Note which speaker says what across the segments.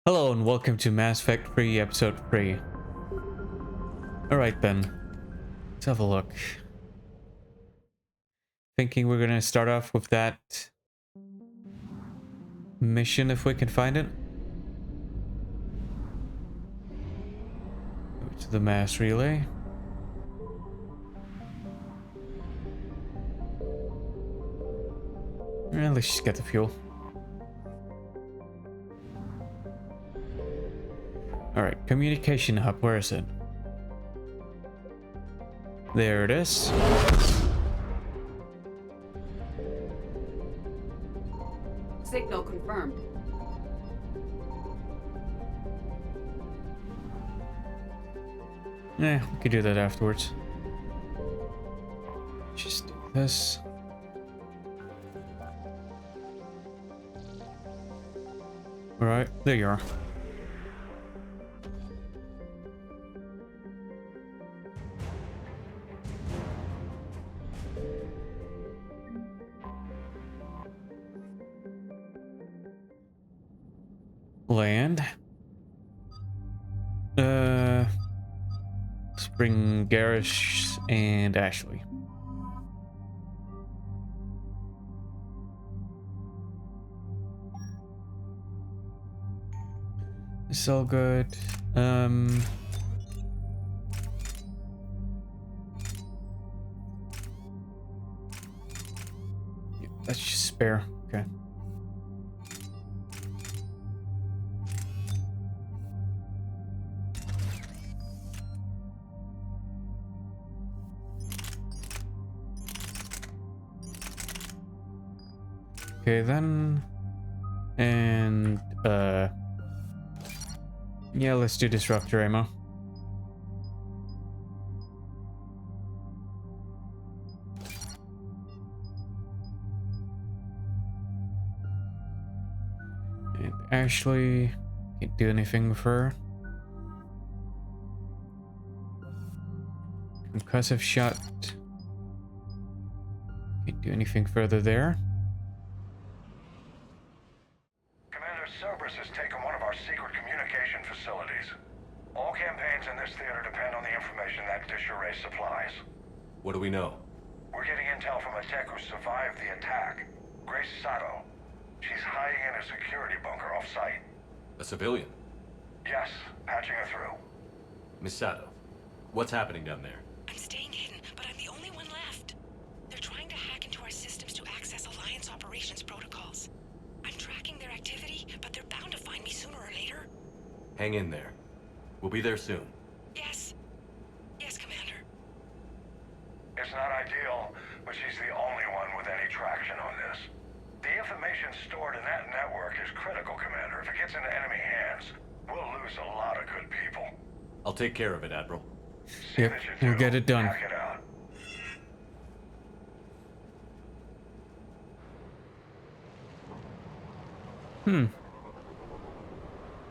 Speaker 1: Hello and welcome to Mass Effect 3 Episode 3. Alright then, let's have a look. Thinking we're gonna start off with that mission if we can find it. Go to the mass relay. And let's just get the fuel. Alright, communication hub, where is it? There it is.
Speaker 2: Signal confirmed.
Speaker 1: We could do that afterwards. Just do this. Alright, there you are. Land. Let's bring Garrish and Ashley. It's all good. Yeah, that's just spare. Okay. Okay then, and yeah, let's do disruptor ammo. And Ashley, can't do anything with her. Concussive shot, can't do anything further there.
Speaker 3: Has taken one of our secret communication facilities. All campaigns in this theater depend on the information that dish array supplies.
Speaker 4: What do we know?
Speaker 3: We're getting intel from a tech who survived the attack. Grace Sato. She's hiding in a security bunker off-site.
Speaker 4: A civilian?
Speaker 3: Yes, patching her through.
Speaker 4: Miss Sato, what's happening down there?
Speaker 5: I'm staying hidden, but I'm the only one left. They're trying to hack into our systems to access Alliance operations protocols. I'm tracking their activity, but they're bound to find me sooner or later.
Speaker 4: Hang in there. We'll be there soon.
Speaker 5: Yes. Yes, Commander.
Speaker 3: It's not ideal, but she's the only one with any traction on this. The information stored in that network is critical, Commander. If it gets into enemy hands, we'll lose a lot of good people.
Speaker 4: I'll take care of it, Admiral.
Speaker 1: Yep, we'll get it done.
Speaker 3: Hack it out.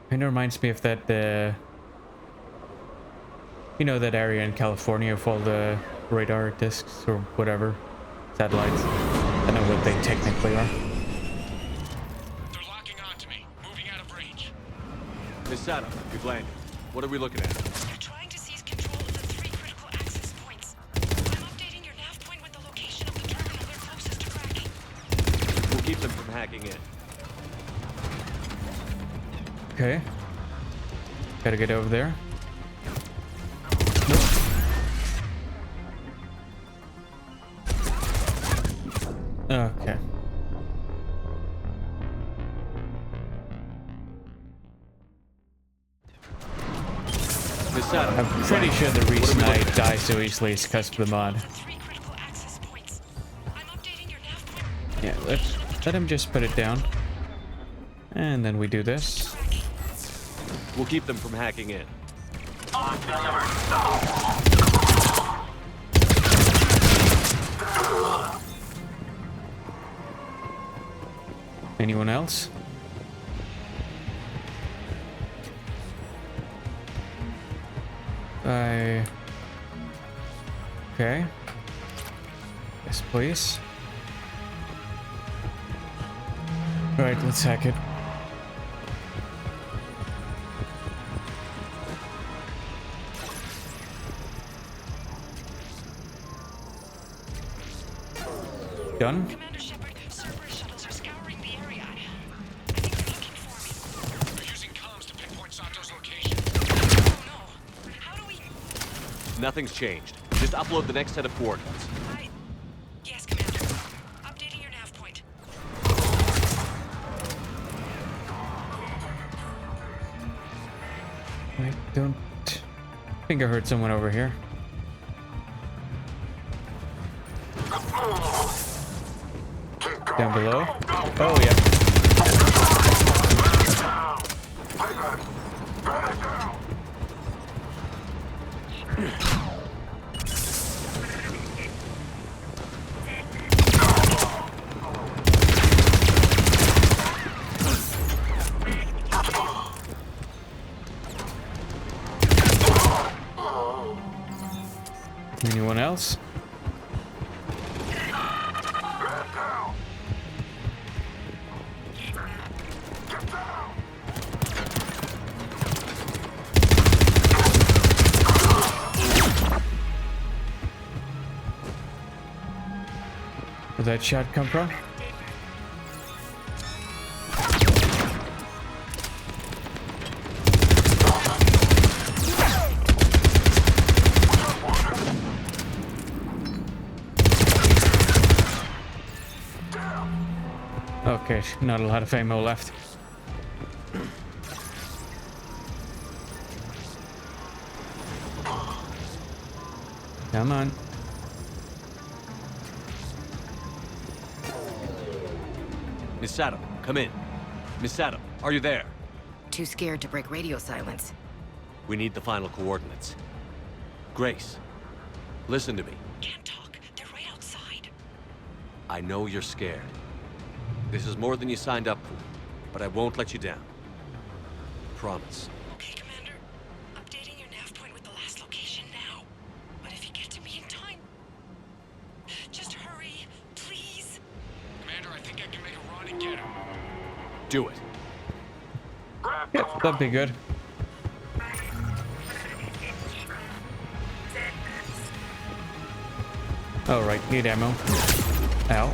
Speaker 1: Kind of reminds me of that, you know, that area in California with all the radar discs or whatever, satellites. I don't know what they technically are.
Speaker 6: They're locking onto me, moving out of range.
Speaker 4: Miss Sato, we've landed. What are we looking at?
Speaker 5: They're trying to seize control of the 3 critical access points. I'm updating your nav point with the location of the terminal they're closest to cracking.
Speaker 4: We'll keep them from hacking in.
Speaker 1: Okay. Gotta get over there. Nope. Okay.
Speaker 4: Miss Sato,
Speaker 1: I'm pretty sure the reason I die so easily is because of the mod. Yeah, let him just put it down. And then we do this.
Speaker 4: we'll keep them from hacking in.
Speaker 1: Anyone else? Okay. Yes, please. Alright, let's hack it. Done?
Speaker 5: Commander Shepard, Cerberus shuttles are scouring the area. I think they're looking for me.
Speaker 6: They're using comms to pinpoint Sato's location.
Speaker 5: Oh no. How do we...
Speaker 4: Nothing's changed. Just upload the next set of coordinates.
Speaker 5: Yes, Commander. Updating your nav point.
Speaker 1: I don't think I heard someone over here. Down below? Oh, yeah. Anyone else? Where'd that shot come from? Okay, not a lot of ammo left. Come on.
Speaker 4: Miss Sato, come in. Miss Sato, are you there?
Speaker 7: Too scared to break radio silence.
Speaker 4: We need the final coordinates. Grace, listen to me.
Speaker 5: Can't talk. They're right outside.
Speaker 4: I know you're scared. This is more than you signed up for, but I won't let you down. Promise.
Speaker 5: Okay, Commander. Updating your nav point with the last location now. But if you get to me in time... Just hurry, please.
Speaker 6: Commander, I think I can make a run and get him.
Speaker 4: Do it.
Speaker 1: Yeah, that'd be good. Oh, right, need ammo. Ow.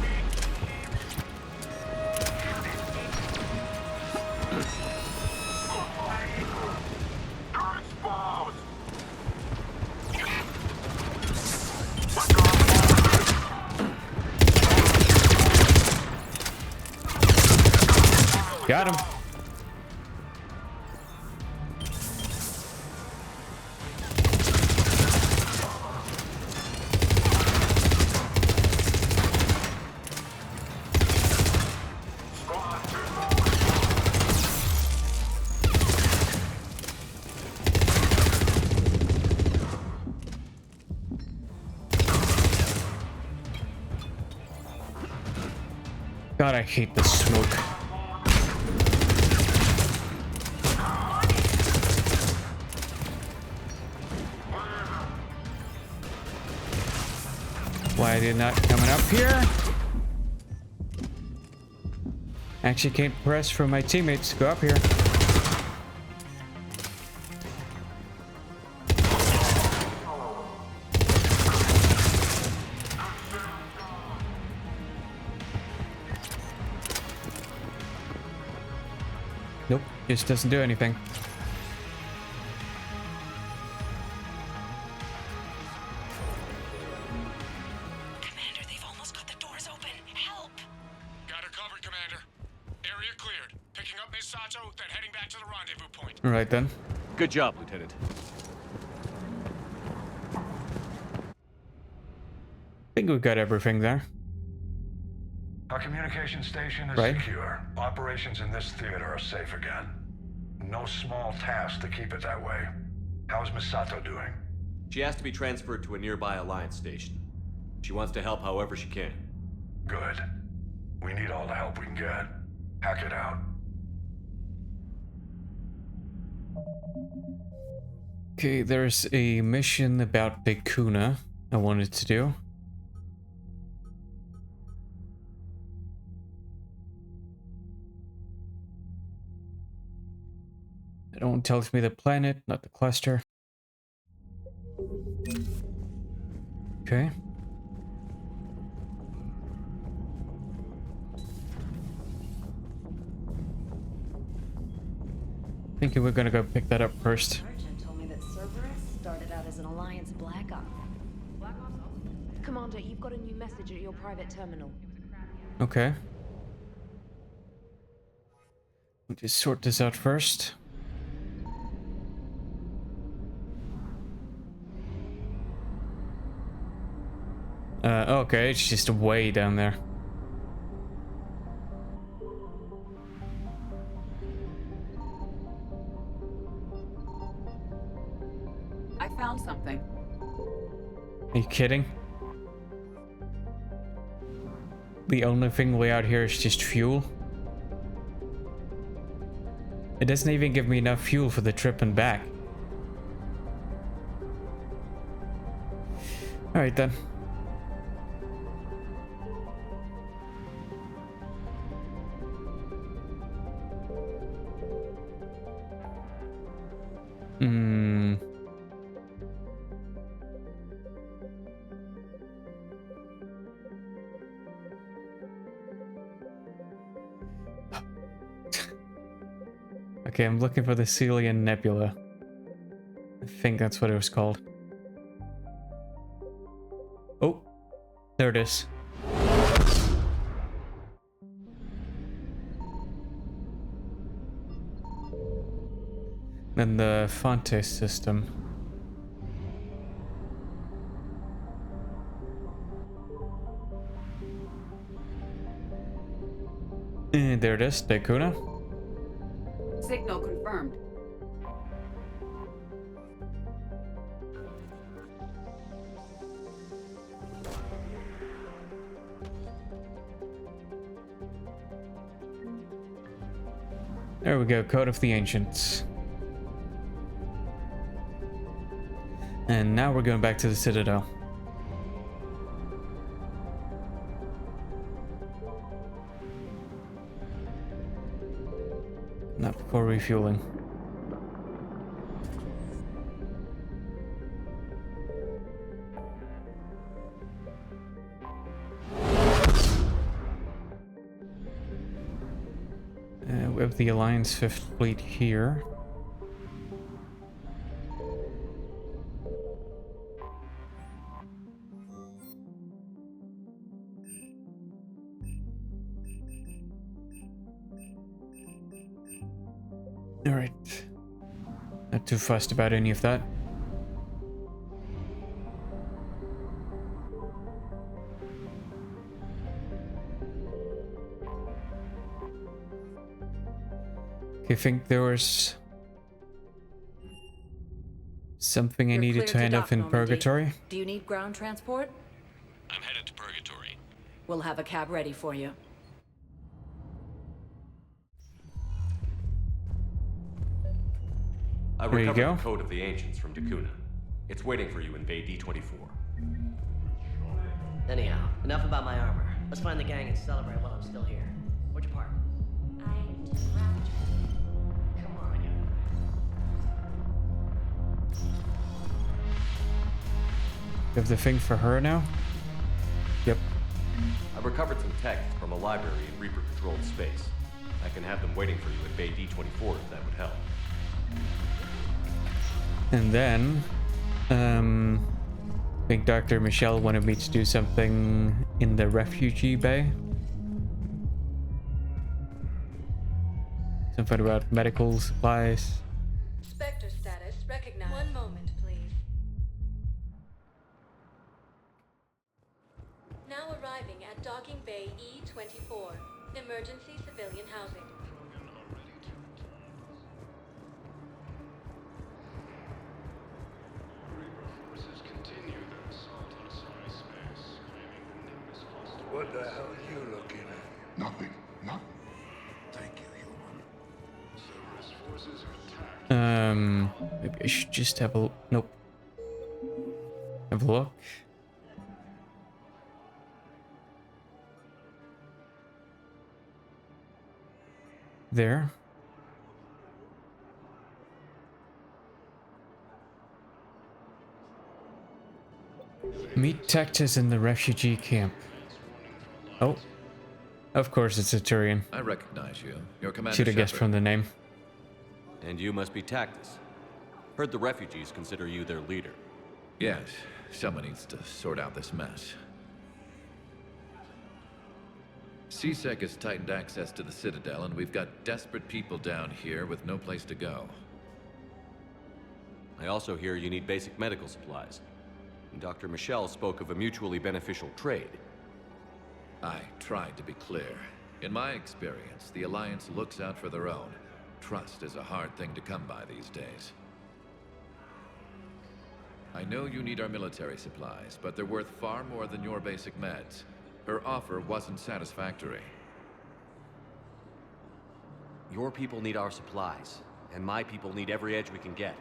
Speaker 1: Got him. God, I hate the smoke. Why are they not coming up here? Actually can't press for my teammates to go up here. Nope, just doesn't do anything.
Speaker 5: Commander, they've almost got the doors open. Help!
Speaker 6: Got her covered, Commander. Area cleared. Picking up Miss Sato, then heading back to the rendezvous point.
Speaker 1: All right then.
Speaker 4: Good job, Lieutenant.
Speaker 1: I think we've got everything there.
Speaker 3: Our communication station is
Speaker 1: Right.
Speaker 3: secure. Operations in this theater are safe again. No small task to keep it that way. How's Miss Sato doing?
Speaker 4: She has to be transferred to a nearby Alliance station. She wants to help however she can.
Speaker 3: Good. We need all the help we can get. Hack it out.
Speaker 1: Okay, there's a mission about Vicuna I wanted to do. It only tells me the planet, not the cluster. Okay. Thinking we're gonna go pick that up first.
Speaker 8: Merchant told me that Cerberus started out as an Alliance Black Ops.
Speaker 9: Commander, you've got a new message at your private terminal.
Speaker 1: Okay. We'll just sort this out first. Okay, it's just way down there.
Speaker 2: I found something.
Speaker 1: Are you kidding? The only thing way out here is just fuel. It doesn't even give me enough fuel for the trip and back. Alright then. Okay, I'm looking for the Celian Nebula. I think that's what it was called. Oh, there it is. Then the Fonte system. And there it is, Dakuna.
Speaker 2: Signal confirmed.
Speaker 1: There we go, Code of the Ancients. And now we're going back to the Citadel. Not before refueling. We have the Alliance 5th Fleet here. Alright. Not too fussed about any of that. I think there was something I
Speaker 8: You're
Speaker 1: needed
Speaker 8: clear
Speaker 1: to hand
Speaker 8: dock,
Speaker 1: off in
Speaker 8: Normandy.
Speaker 1: Purgatory.
Speaker 8: Do you need ground transport?
Speaker 6: I'm headed to Purgatory.
Speaker 8: We'll have a cab ready for you.
Speaker 4: I
Speaker 1: There you
Speaker 4: recovered
Speaker 1: go.
Speaker 4: the Code of the Ancients from Dakuna. It's waiting for you in Bay D24.
Speaker 10: Anyhow, enough about my armor. Let's find the gang and celebrate while I'm still here. Where'd you park? Come on, you.
Speaker 1: You have the thing for her now? Yep.
Speaker 4: I recovered some tech from a library in Reaper-controlled space. I can have them waiting for you at Bay D24 if that would help.
Speaker 1: And then, I think Dr. Michelle wanted me to do something in the refugee bay. Something about medical supplies.
Speaker 11: Spectre status recognized. One moment, please. Now arriving at Docking Bay E24. Emergency civilian housing.
Speaker 3: What the hell are you looking at?
Speaker 12: Nothing. Nothing.
Speaker 3: Thank you, human.
Speaker 1: Maybe I should just have a nope. Have a look. There. Meet Tactus in the refugee camp. Oh. Of course it's a Turian.
Speaker 13: I recognize you. Your commander
Speaker 1: Should have guessed from the name.
Speaker 4: And you must be Tactus. Heard the refugees consider you their leader.
Speaker 12: Yes, someone needs to sort out this mess. CSEC has tightened access to the Citadel, and we've got desperate people down here with no place to go.
Speaker 4: I also hear you need basic medical supplies. Dr. Michelle spoke of a mutually beneficial trade.
Speaker 12: I tried to be clear. In my experience, the Alliance looks out for their own. Trust is a hard thing to come by these days. I know you need our military supplies, but they're worth far more than your basic meds. Her offer wasn't satisfactory.
Speaker 4: Your people need our supplies, and my people need every edge we can get.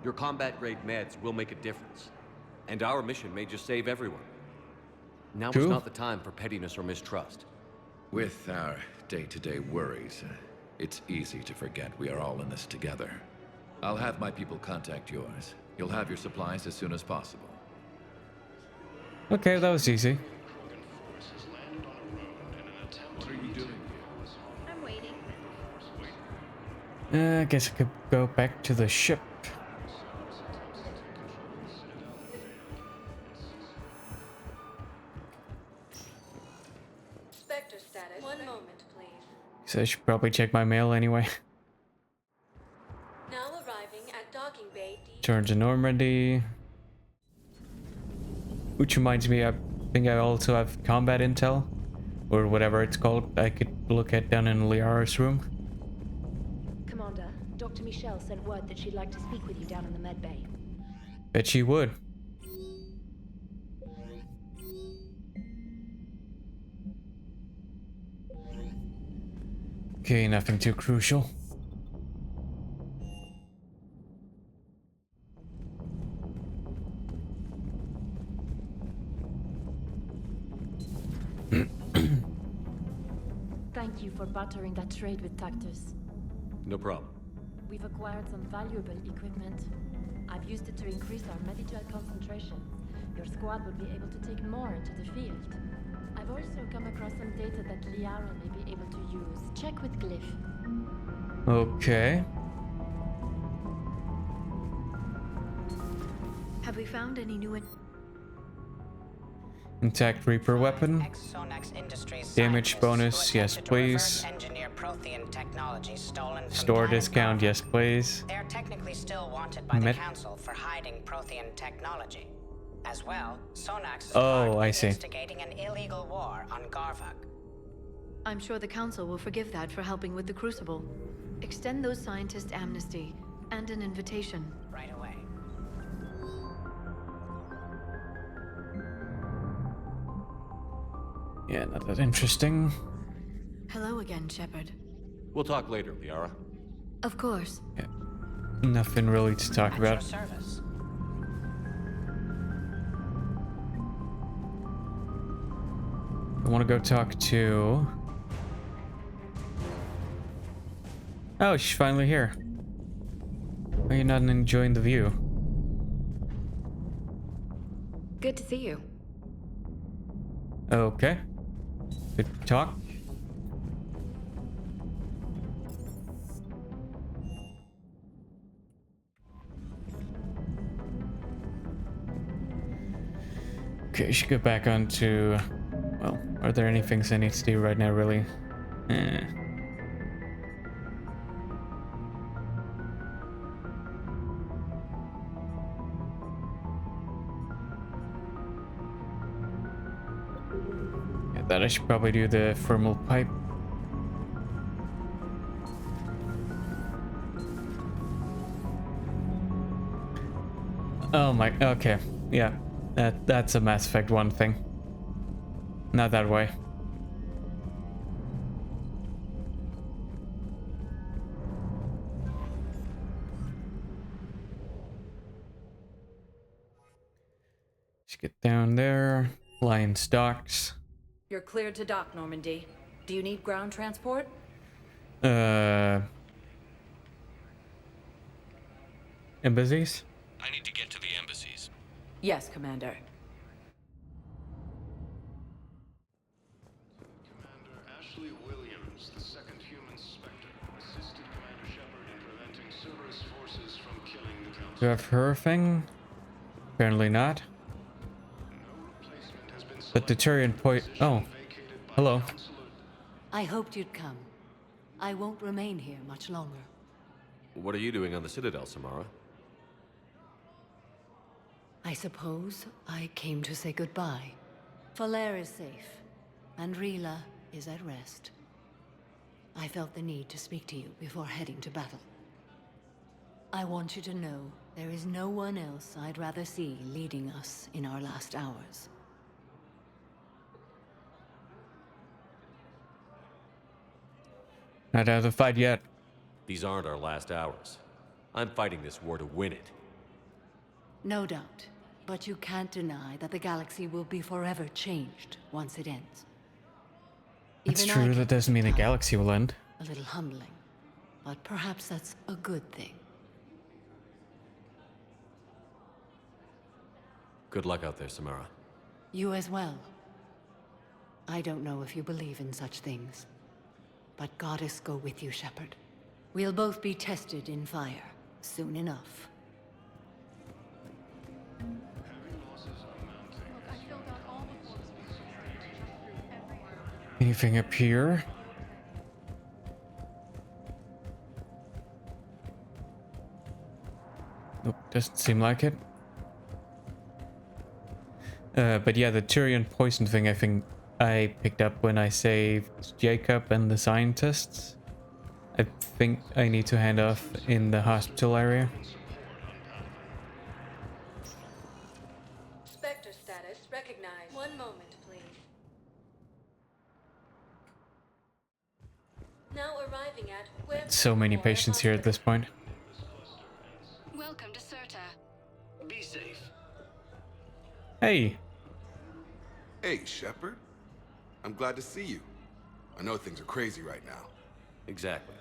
Speaker 4: Your combat-grade meds will make a difference, and our mission may just save everyone. Now is not the time for pettiness or mistrust.
Speaker 12: With our day-to-day worries, it's easy to forget we are all in this together. I'll have my people contact yours. You'll have your supplies as soon as possible.
Speaker 1: Okay, that was easy.
Speaker 12: What are you doing?
Speaker 11: I'm waiting.
Speaker 1: I guess I could go back to the ship.
Speaker 11: Spectre status. One moment, please.
Speaker 1: So I should probably check my mail anyway.
Speaker 11: Now arriving at docking bay D.
Speaker 1: Turn to Normandy. Which reminds me, I think I also have combat intel. Or whatever it's called, I could look at down in Liara's room.
Speaker 9: Commander, Dr. Michelle sent word that she'd like to speak with you down in the med bay.
Speaker 1: Bet she would. Okay, nothing too crucial.
Speaker 9: Thank you for bartering that trade with Tactus.
Speaker 4: No problem.
Speaker 9: We've acquired some valuable equipment. I've used it to increase our medical concentration. Your squad would be able to take more into the field. I've also come across some data that Liara may be able to use. Check with Glyph.
Speaker 1: Okay.
Speaker 7: Have we found any new
Speaker 1: Intact Reaper weapon. Damage bonus, yes please. Store discount, yes please.
Speaker 7: They're technically still wanted by the Council for hiding Prothean technology. As well, Sonax is instigating an illegal war on Garvag. I'm sure the Council will forgive that for helping with the Crucible. Extend those scientists amnesty and an invitation. Right away.
Speaker 1: Yeah, not that interesting.
Speaker 7: Hello again, Shepard.
Speaker 4: We'll talk later, Liara.
Speaker 7: Of course.
Speaker 1: Yeah. Nothing really to talk about.
Speaker 7: At your service.
Speaker 1: I want to go talk to... Oh, she's finally here. Are you not enjoying the view?
Speaker 7: Good to see you.
Speaker 1: Okay. Good talk. Okay, I should go back onto... Well, are there any things I need to do right now, really? Yeah, that I should probably do the thermal pipe. Oh my... Okay, yeah. That's a Mass Effect 1 thing. Not that way. Let's get down there. Lion's docks.
Speaker 2: You're cleared to dock, Normandy. Do you need ground transport?
Speaker 1: Embassies?
Speaker 6: I need to get to the embassies.
Speaker 2: Yes, Commander.
Speaker 6: Commander Ashley Williams, the second human Spectre, assisted Commander Shepard in
Speaker 1: Do I have her thing? Apparently not. But the Turian point. Oh, hello.
Speaker 13: I hoped you'd come. I won't remain here much longer.
Speaker 4: What are you doing on the Citadel, Samara?
Speaker 13: I suppose I came to say goodbye. Falair is safe, and Rila is at rest. I felt the need to speak to you before heading to battle. I want you to know there is no one else I'd rather see leading us in our last hours.
Speaker 1: Not out of the fight yet.
Speaker 4: These aren't our last hours. I'm fighting this war to win it.
Speaker 13: No doubt. But you can't deny that the galaxy will be forever changed once it ends.
Speaker 1: It's true, that doesn't mean the galaxy will end.
Speaker 13: A little humbling. But perhaps that's a good thing.
Speaker 4: Good luck out there, Samara.
Speaker 13: You as well. I don't know if you believe in such things. But Goddess go with you, Shepard. We'll both be tested in fire, soon enough.
Speaker 1: Anything up here? Nope, doesn't seem like it. But yeah, the Turian poison thing I think I picked up when I saved Jacob and the scientists. I think I need to hand off in the hospital area.
Speaker 11: Spectre status recognized. One moment, please. Now arriving at
Speaker 1: So many patients here at this point.
Speaker 5: Welcome to Serta.
Speaker 14: Be safe.
Speaker 1: Hey.
Speaker 14: Hey, Shepard. I'm glad to see you. I know things are crazy right now.
Speaker 4: Exactly.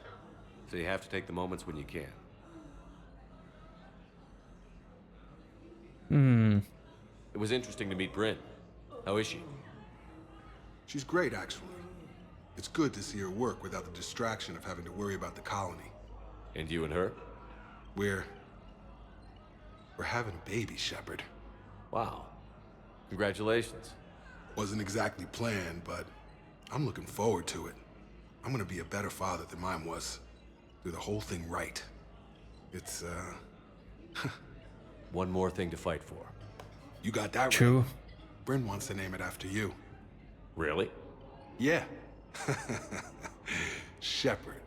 Speaker 4: So you have to take the moments when you can. It was interesting to meet Bryn. How is she?
Speaker 14: She's great, actually. It's good to see her work without the distraction of having to worry about the colony.
Speaker 4: And you and her?
Speaker 14: We're having a baby, Shepard.
Speaker 4: Wow. Congratulations.
Speaker 14: Wasn't exactly planned, but I'm looking forward to it. I'm gonna be a better father than mine was. Do the whole thing right. It's,
Speaker 4: One more thing to fight for.
Speaker 14: You got that
Speaker 1: True.
Speaker 14: right. Bryn wants to name it after you.
Speaker 4: Really?
Speaker 14: Yeah. Shepard.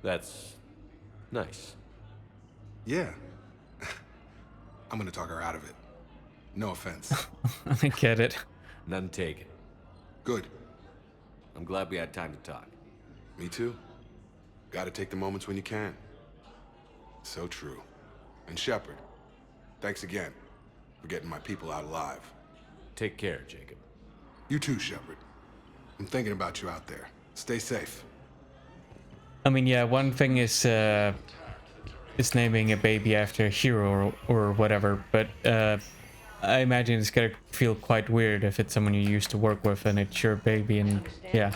Speaker 4: That's nice.
Speaker 14: Yeah. I'm gonna talk her out of it. No offense.
Speaker 1: I get it.
Speaker 4: None taken.
Speaker 14: Good.
Speaker 4: I'm glad we had time to talk.
Speaker 14: Me too. Gotta take the moments when you can. So true. And Shepard, thanks again for getting my people out alive.
Speaker 4: Take care, Jacob.
Speaker 14: You too, Shepard. I'm thinking about you out there. Stay safe.
Speaker 1: I mean, yeah, one thing is naming a baby after a hero or whatever, but I imagine it's gonna feel quite weird if it's someone you used to work with and it's your baby and yeah.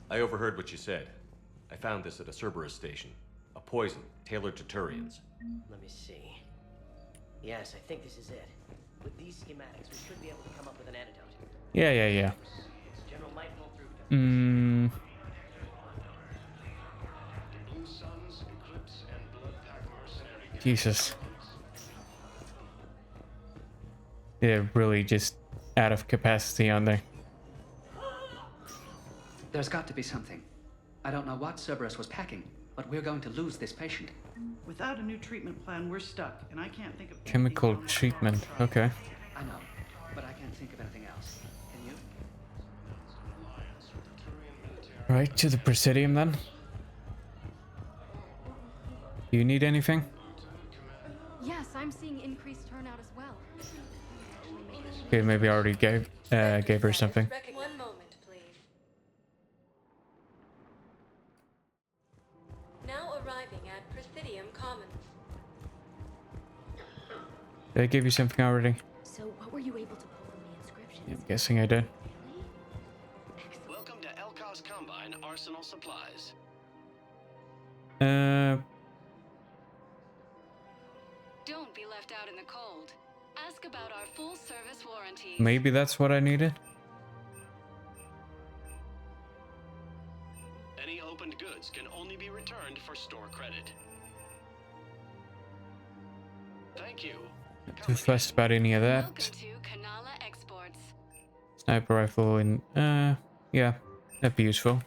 Speaker 4: I overheard what you said. I found this at a Cerberus station. A poison tailored to Turians.
Speaker 10: Let me see. Yes, I think this is it. With these schematics, we should be able to come up with an antidote.
Speaker 1: Yeah.
Speaker 10: General might roll through.
Speaker 1: Jesus. They're really just out of capacity on there.
Speaker 15: There's got to be something. I don't know what Cerberus was packing, but we're going to lose this patient.
Speaker 16: Without a new treatment plan, we're stuck, and I can't think of
Speaker 1: Chemical treatment, okay.
Speaker 15: I know, but I can't think of anything else. Can you?
Speaker 1: Right, to the Presidium then. Do you need anything?
Speaker 9: Yes, I'm seeing increased turnout as well.
Speaker 1: Okay, maybe I already gave her something.
Speaker 11: One moment, please. Now arriving at Presidium Commons.
Speaker 1: Did I give you something already?
Speaker 8: So what were you able to pull from the inscriptions?
Speaker 1: Yeah, I'm guessing I did.
Speaker 17: Welcome to Elkar's Combine Arsenal Supplies.
Speaker 5: Don't left out in the cold. Ask about our full service warranty.
Speaker 1: Maybe that's what I needed.
Speaker 17: Any opened goods can only be returned for store credit. Thank you.
Speaker 1: Not too fussed about any of that.
Speaker 5: Welcome to Kanala Exports.
Speaker 1: Sniper rifle and yeah, that'd be useful.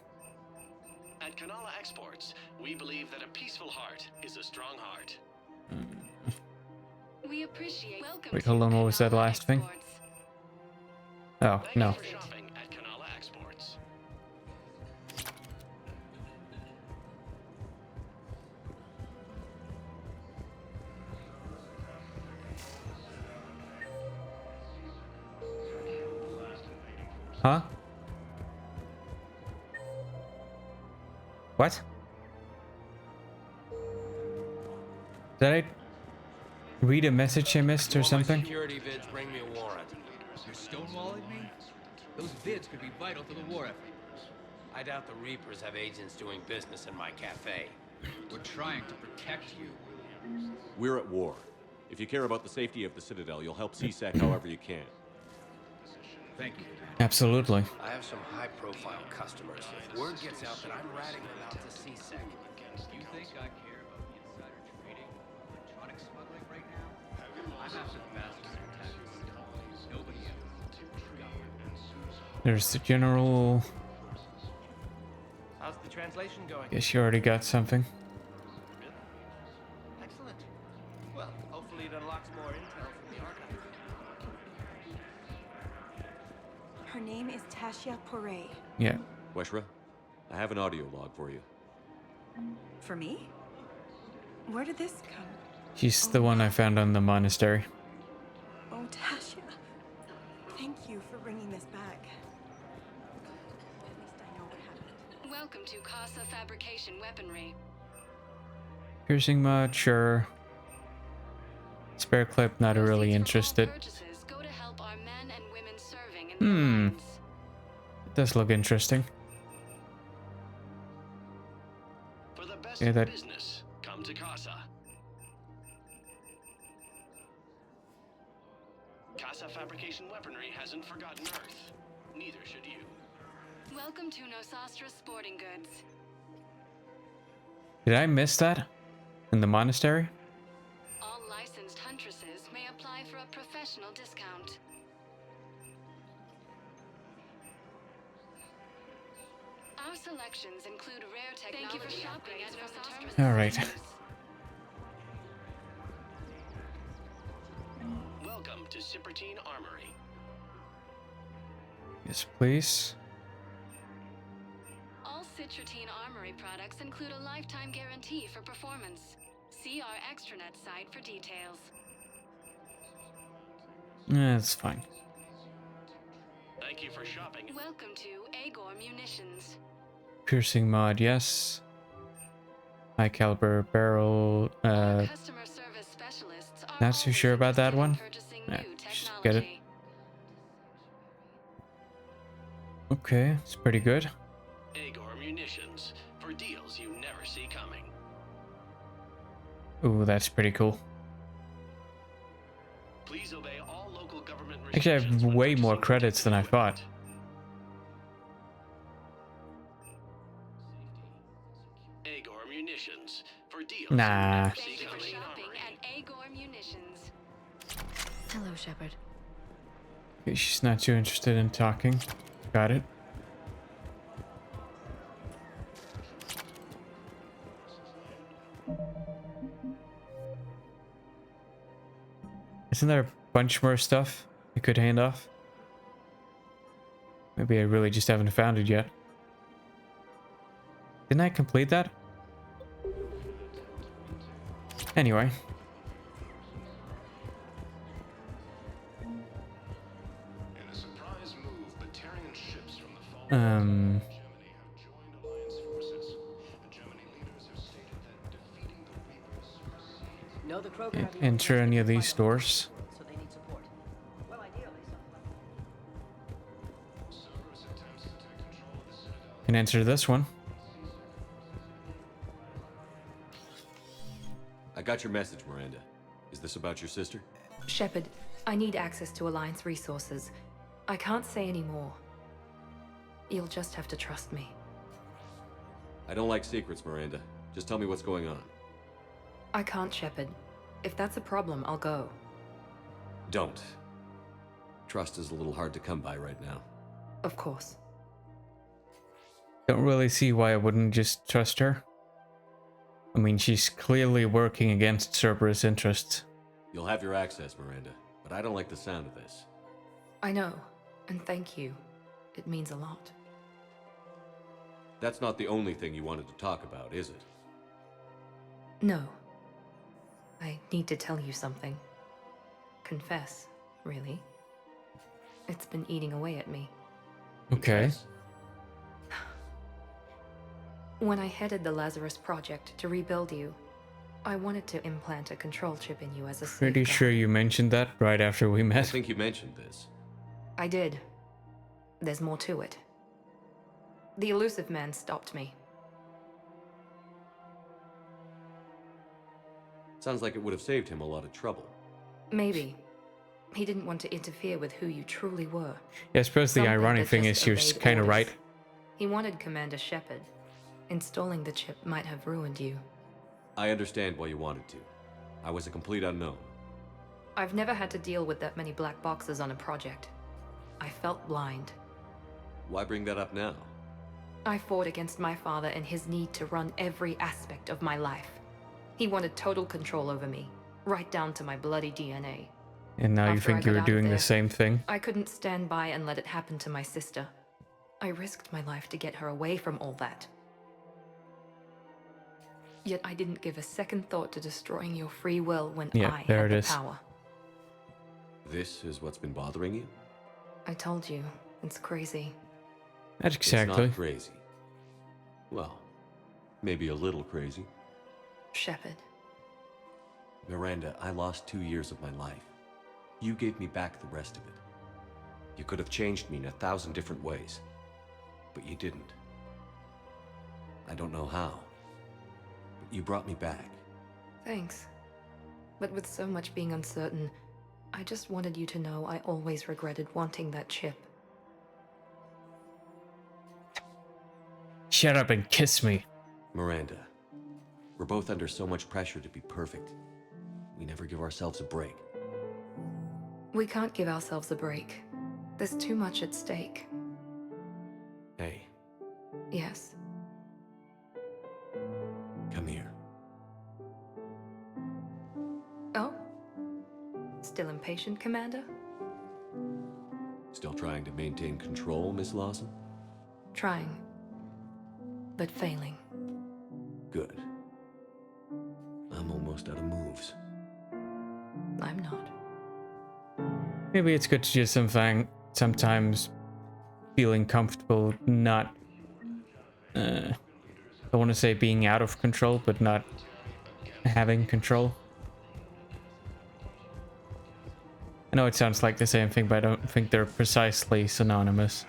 Speaker 17: At Kanala Exports, we believe that a peaceful heart is a strong heart.
Speaker 5: We appreciate. Welcome
Speaker 1: Wait, hold on, what was that last thing? Oh, no.
Speaker 17: For shopping at Kanala Exports.
Speaker 1: Huh? What? Did I read a message I missed or something?
Speaker 18: Security vids bring me a warrant. You're stonewalling me? Those vids could be vital to the war effort.
Speaker 10: I doubt the Reapers have agents doing business in my cafe.
Speaker 18: We're trying to protect you.
Speaker 4: We're at war. If you care about the safety of the Citadel, you'll help CSEC however you can.
Speaker 18: Thank you.
Speaker 1: Absolutely.
Speaker 10: I have some high-profile customers. If word gets out that I'm ratting them out to CSEC.
Speaker 18: You think I care about the insider trading of electronic smuggling right now? I'm after the masters of tax. Nobody else.
Speaker 1: There's the general.
Speaker 10: How's the translation going?
Speaker 1: Guess you already got something.
Speaker 10: Excellent. Well, hopefully it unlocks more intel from the archive.
Speaker 19: Her name is Tasha Poray.
Speaker 1: Yeah.
Speaker 4: Weshra, I have an audio log for you.
Speaker 19: For me? Where did this come?
Speaker 1: She's the one I found on the monastery.
Speaker 19: Oh, Tasha. Thank you for bringing this back. At least I know what happened.
Speaker 5: Welcome to Casa Fabrication Weaponry.
Speaker 1: Piercing mod, sure. Spare clip, not really interested.
Speaker 5: Go to help our men and women serving in
Speaker 1: It does look interesting.
Speaker 17: For the best
Speaker 1: Yeah, that.
Speaker 17: business, come to Casa. Casa Fabrication Weaponry hasn't forgotten Earth. Neither should you.
Speaker 5: Welcome to Nosastra Sporting Goods.
Speaker 1: Did I miss that? In the monastery?
Speaker 5: All licensed huntresses may apply for a professional discount. Our selections include rare technology. Thank you for shopping at Nosastra.
Speaker 1: Alright.
Speaker 17: Welcome to Cipertine Armory.
Speaker 1: Yes, please.
Speaker 5: All Citrotine Armory products include a lifetime guarantee for performance. See our extranet site for details.
Speaker 1: That's fine.
Speaker 17: Thank you for shopping.
Speaker 5: Welcome to Agor Munitions.
Speaker 1: Piercing mod, yes. High caliber barrel.
Speaker 5: Customer service specialists are
Speaker 1: Not too sure about that one. Yeah, just get it. Okay, it's pretty good.
Speaker 17: Agor Munitions for deals you never see coming.
Speaker 1: Ooh, that's pretty cool.
Speaker 17: Please obey all local government
Speaker 1: Actually, I have way more credits than I thought.
Speaker 17: Agor Munitions for deals
Speaker 1: Nah.
Speaker 17: you never see coming.
Speaker 5: Shopping at Agor Munitions.
Speaker 8: Hello, Shepard.
Speaker 1: Okay, she's not too interested in talking. Got it. Isn't there a bunch more stuff I could hand off? Maybe I really just haven't found it yet. Didn't I complete that? Anyway. Can't enter any of these doors.
Speaker 10: So they need support. Well, ideally,
Speaker 1: Can enter this one.
Speaker 4: I got your message, Miranda. Is this about your sister?
Speaker 20: Shepard, I need access to Alliance resources. I can't say any more. You'll just have to trust me.
Speaker 4: I don't like secrets, Miranda. Just tell me what's going on.
Speaker 20: I can't, Shepard. If that's a problem, I'll go.
Speaker 4: Don't. Trust is a little hard to come by right now.
Speaker 20: Of course.
Speaker 1: Don't really see why I wouldn't just trust her. I mean, she's clearly working against Cerberus' interests.
Speaker 4: You'll have your access, Miranda, but I don't like the sound of this.
Speaker 20: I know, and thank you. It means a lot.
Speaker 4: That's not the only thing you wanted to talk about, is it?
Speaker 20: No. I need to tell you something. Confess, really. It's been eating away at me.
Speaker 1: Okay.
Speaker 4: Confess?
Speaker 20: When I headed the Lazarus Project to rebuild you, I wanted to implant a control chip in you as a
Speaker 1: Pretty
Speaker 20: safeguard.
Speaker 1: sure you mentioned that right after we met.
Speaker 4: I think you mentioned this.
Speaker 20: I did. There's more to it. The elusive man stopped me.
Speaker 4: Sounds like it would have saved him a lot of trouble.
Speaker 20: Maybe. He didn't want to interfere with who you truly were.
Speaker 1: Yeah, I suppose the
Speaker 20: Something
Speaker 1: ironic
Speaker 20: that
Speaker 1: thing
Speaker 20: just
Speaker 1: is you're
Speaker 20: obeyed
Speaker 1: kind of
Speaker 20: orders.
Speaker 1: right.
Speaker 20: He wanted Commander Shepard. Installing the chip might have ruined you.
Speaker 4: I understand why you wanted to. I was a complete unknown.
Speaker 20: I've never had to deal with that many black boxes on a project. I felt blind.
Speaker 4: Why bring that up now?
Speaker 20: I fought against my father and his need to run every aspect of my life. He wanted total control over me, right down to my bloody DNA.
Speaker 1: And now you
Speaker 20: After I
Speaker 1: think you
Speaker 20: got
Speaker 1: were
Speaker 20: out of
Speaker 1: doing
Speaker 20: there,
Speaker 1: the same thing?
Speaker 20: I couldn't stand by and let it happen to my sister. I risked my life to get her away from all that. Yet I didn't give a second thought to destroying your free will when I
Speaker 1: there
Speaker 20: had
Speaker 1: it
Speaker 20: the
Speaker 1: is.
Speaker 20: power.
Speaker 4: This is what's been bothering you?
Speaker 20: I told you, it's crazy.
Speaker 1: That's
Speaker 4: It's
Speaker 1: exactly.
Speaker 4: not crazy. Well, maybe a little crazy.
Speaker 20: Shepard.
Speaker 4: Miranda, I lost 2 years of my life. You gave me back the rest of it. You could have changed me in 1,000 different ways. But you didn't. I don't know how. But you brought me back.
Speaker 20: Thanks. But with so much being uncertain, I just wanted you to know I always regretted wanting that chip.
Speaker 1: Shut up and kiss me.
Speaker 4: Miranda, we're both under so much pressure to be perfect. We never give ourselves a break.
Speaker 20: We can't give ourselves a break. There's too much at stake.
Speaker 4: Hey,
Speaker 20: Yes.
Speaker 4: come here.
Speaker 20: Oh? Still impatient, Commander?
Speaker 4: Still trying to maintain control, Miss Lawson?
Speaker 20: Trying. But failing.
Speaker 4: Good. I'm almost out of moves.
Speaker 20: I'm not.
Speaker 1: Maybe it's good to just sometimes feeling comfortable not I want to say being out of control, but not having control. I know it sounds like the same thing, but I don't think they're precisely synonymous.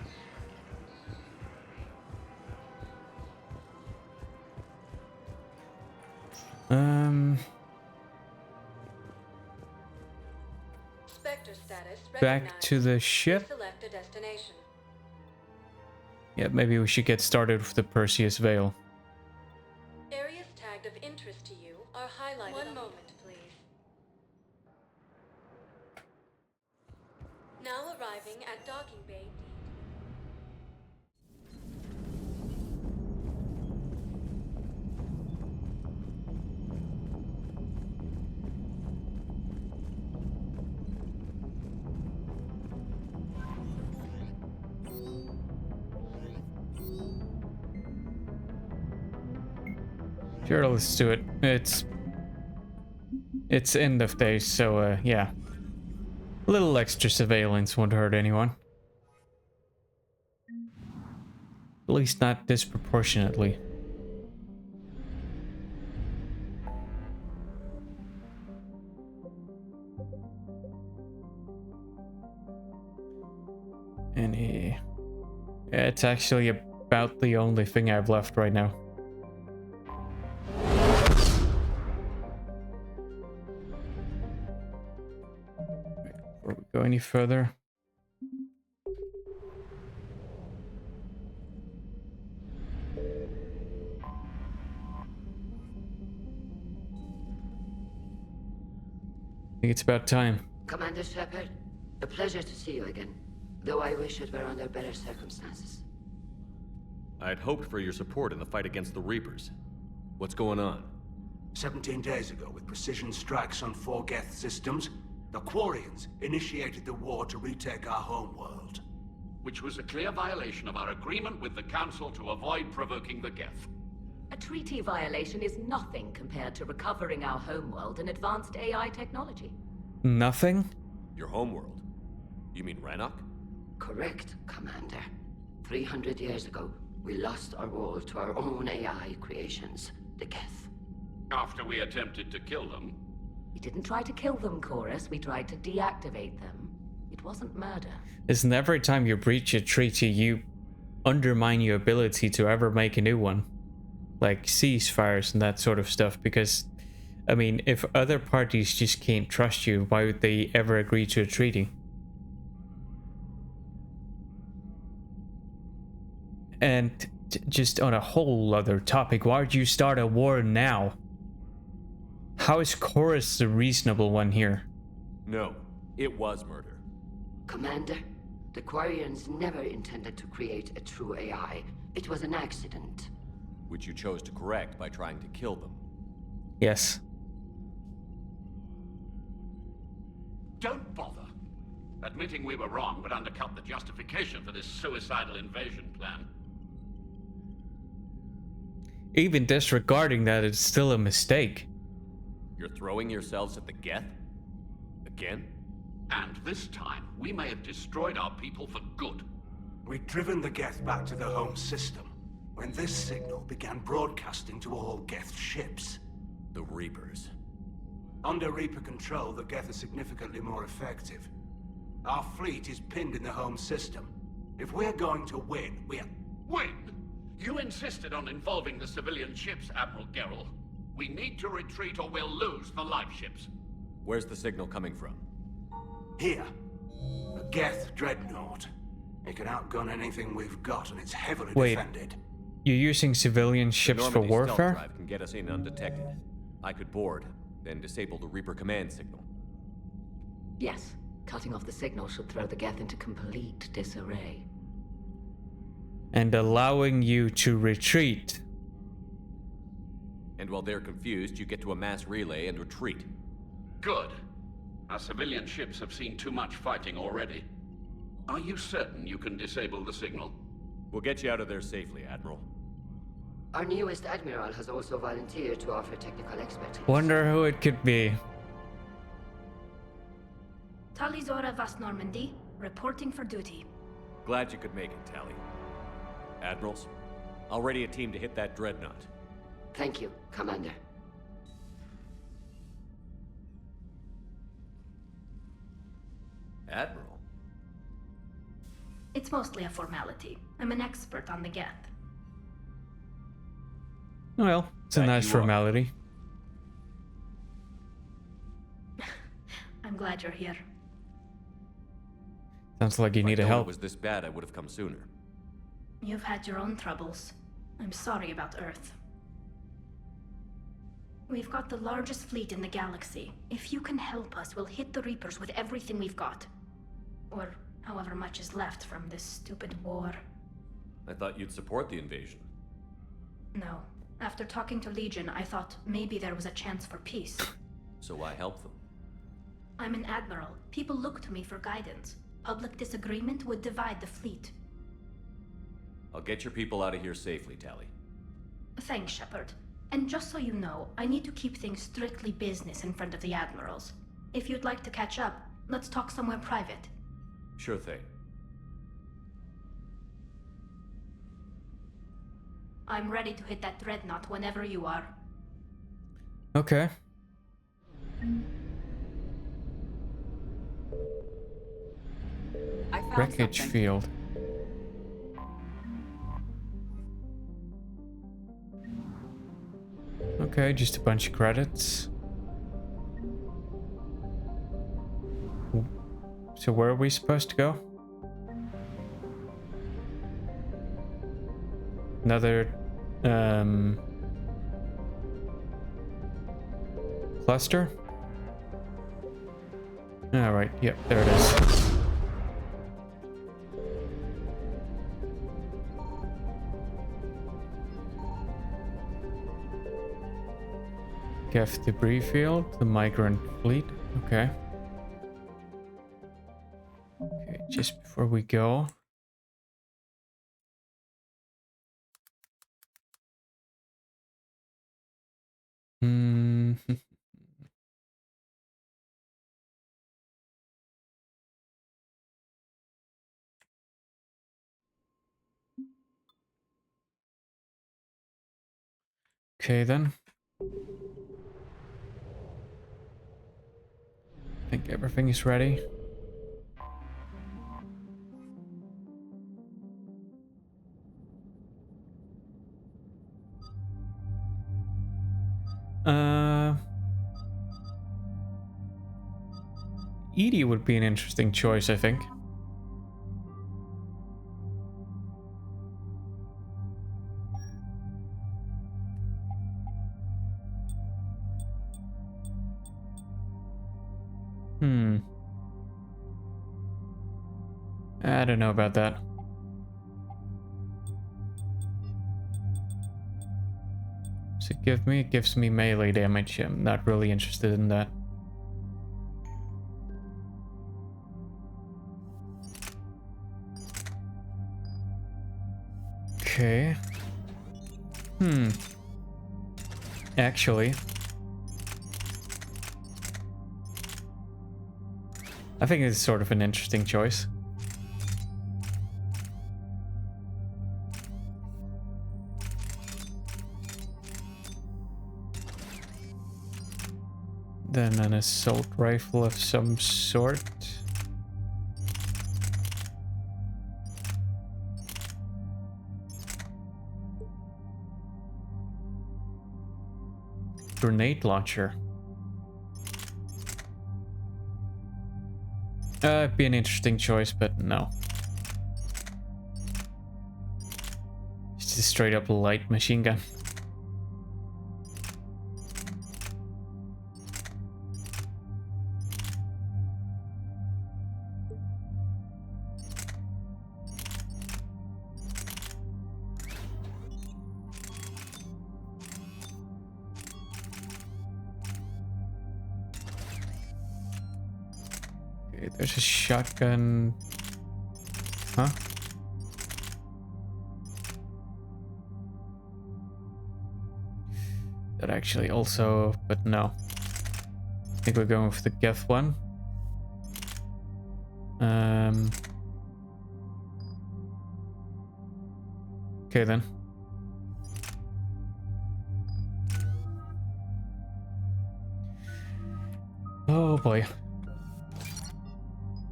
Speaker 11: Spectre status
Speaker 1: Back to the ship.
Speaker 11: Select a destination.
Speaker 1: Yeah, maybe we should get started with the Perseus Veil.
Speaker 11: Areas tagged of interest to you are highlighted. One moment, please. Now arriving at docking bay.
Speaker 1: Sure, let's do it. It's end of day, so yeah. A little extra surveillance won't hurt anyone. At least not disproportionately. Yeah, it's actually about the only thing I've left right now. Before we go any further. I think it's about time.
Speaker 21: Commander Shepard, a pleasure to see you again, though I wish it were under better circumstances.
Speaker 4: I had hoped for your support in the fight against the Reapers. What's going on?
Speaker 22: 17 days ago, with precision strikes on 4 Geth systems, the Quarians initiated the war to retake our homeworld.
Speaker 23: Which was a clear violation of our agreement with the Council to avoid provoking the Geth.
Speaker 24: A treaty violation is nothing compared to recovering our homeworld and advanced AI technology.
Speaker 1: Nothing?
Speaker 4: Your homeworld? You mean Rannoch?
Speaker 21: Correct, Commander. 300 years ago, we lost our world to our own AI creations, the Geth.
Speaker 23: After we attempted to kill them.
Speaker 24: We didn't try to kill them, Chorus. We tried to deactivate them. It wasn't murder.
Speaker 1: Isn't every time you breach a treaty, you undermine your ability to ever make a new one? Like ceasefires and that sort of stuff, because, I mean, if other parties just can't trust you, why would they ever agree to a treaty? And just on a whole other topic, why would you start a war now? How is Chorus the reasonable one here?
Speaker 4: No, it was murder.
Speaker 21: Commander, the Quarians never intended to create a true AI. It was an accident.
Speaker 4: Which you chose to correct by trying to kill them.
Speaker 1: Yes.
Speaker 23: Don't bother. Admitting we were wrong would undercut the justification for this suicidal invasion plan.
Speaker 1: Even disregarding that, it's still a mistake.
Speaker 4: You're throwing yourselves at the Geth? Again?
Speaker 23: And this time, we may have destroyed our people for good.
Speaker 22: We'd driven the Geth back to the home system when this signal began broadcasting to all Geth ships.
Speaker 4: The Reapers.
Speaker 22: Under Reaper control, the Geth are significantly more effective. Our fleet is pinned in the home system. If we're going to win,
Speaker 23: Win? You insisted on involving the civilian ships, Admiral Gerrel. We need to retreat or we'll lose the live ships.
Speaker 4: Where's the signal coming from?
Speaker 22: Here. A Geth Dreadnought. It can outgun anything we've got, and it's heavily defended.
Speaker 1: You're using civilian ships for warfare?
Speaker 4: Stealth drive can get us in undetected. I could board, then disable the Reaper command signal.
Speaker 24: Yes, cutting off the signal should throw the Geth into complete disarray.
Speaker 1: And allowing you to retreat.
Speaker 4: And while they're confused, you get to a mass relay and retreat.
Speaker 23: Good. Our civilian ships have seen too much fighting already. Are you certain you can disable the signal?
Speaker 4: We'll get you out of there safely, Admiral.
Speaker 21: Our newest Admiral has also volunteered to offer technical expertise.
Speaker 1: Wonder who it could be.
Speaker 25: Talizora Vas Normandy, reporting for duty.
Speaker 4: Glad you could make it, Tally. Admirals, I'll ready a team to hit that Dreadnought.
Speaker 21: Thank you, Commander.
Speaker 4: Admiral?
Speaker 25: It's mostly a formality. I'm an expert on the Geth.
Speaker 1: Well, it's a nice formality.
Speaker 25: I'm glad you're here.
Speaker 1: Sounds like you need help.
Speaker 4: If it was this bad, I would have come sooner.
Speaker 25: You've had your own troubles. I'm sorry about Earth. We've got the largest fleet in the galaxy. If you can help us, we'll hit the Reapers with everything we've got. Or however much is left from this stupid war.
Speaker 4: I thought you'd support the invasion.
Speaker 25: No. After talking to Legion, I thought maybe there was a chance for peace.
Speaker 4: So why help them?
Speaker 25: I'm an admiral. People look to me for guidance. Public disagreement would divide the fleet.
Speaker 4: I'll get your people out of here safely, Tally.
Speaker 25: Thanks, Shepard. And just so you know, I need to keep things strictly business in front of the admirals. If you'd like to catch up, let's talk somewhere private.
Speaker 4: Sure thing.
Speaker 25: I'm ready to hit that Dreadnought whenever you are.
Speaker 1: Okay. Wreckage field. Okay, just a bunch of credits. So where are we supposed to go? Another cluster? Alright, yep, there it is. Geth debris field, the migrant fleet. Okay. Okay, just before we go. Okay then. I think everything is ready. EDI would be an interesting choice, I think. I don't know about that. Does it give me? It gives me melee damage. I'm not really interested in that. Okay. Actually, I think it's sort of an interesting choice. Then an assault rifle of some sort. Grenade launcher. It'd be an interesting choice, but no. It's just straight up light machine gun. There's a shotgun. Huh? That actually also, but no. I think we're going for the Geth one. Okay then. Oh boy.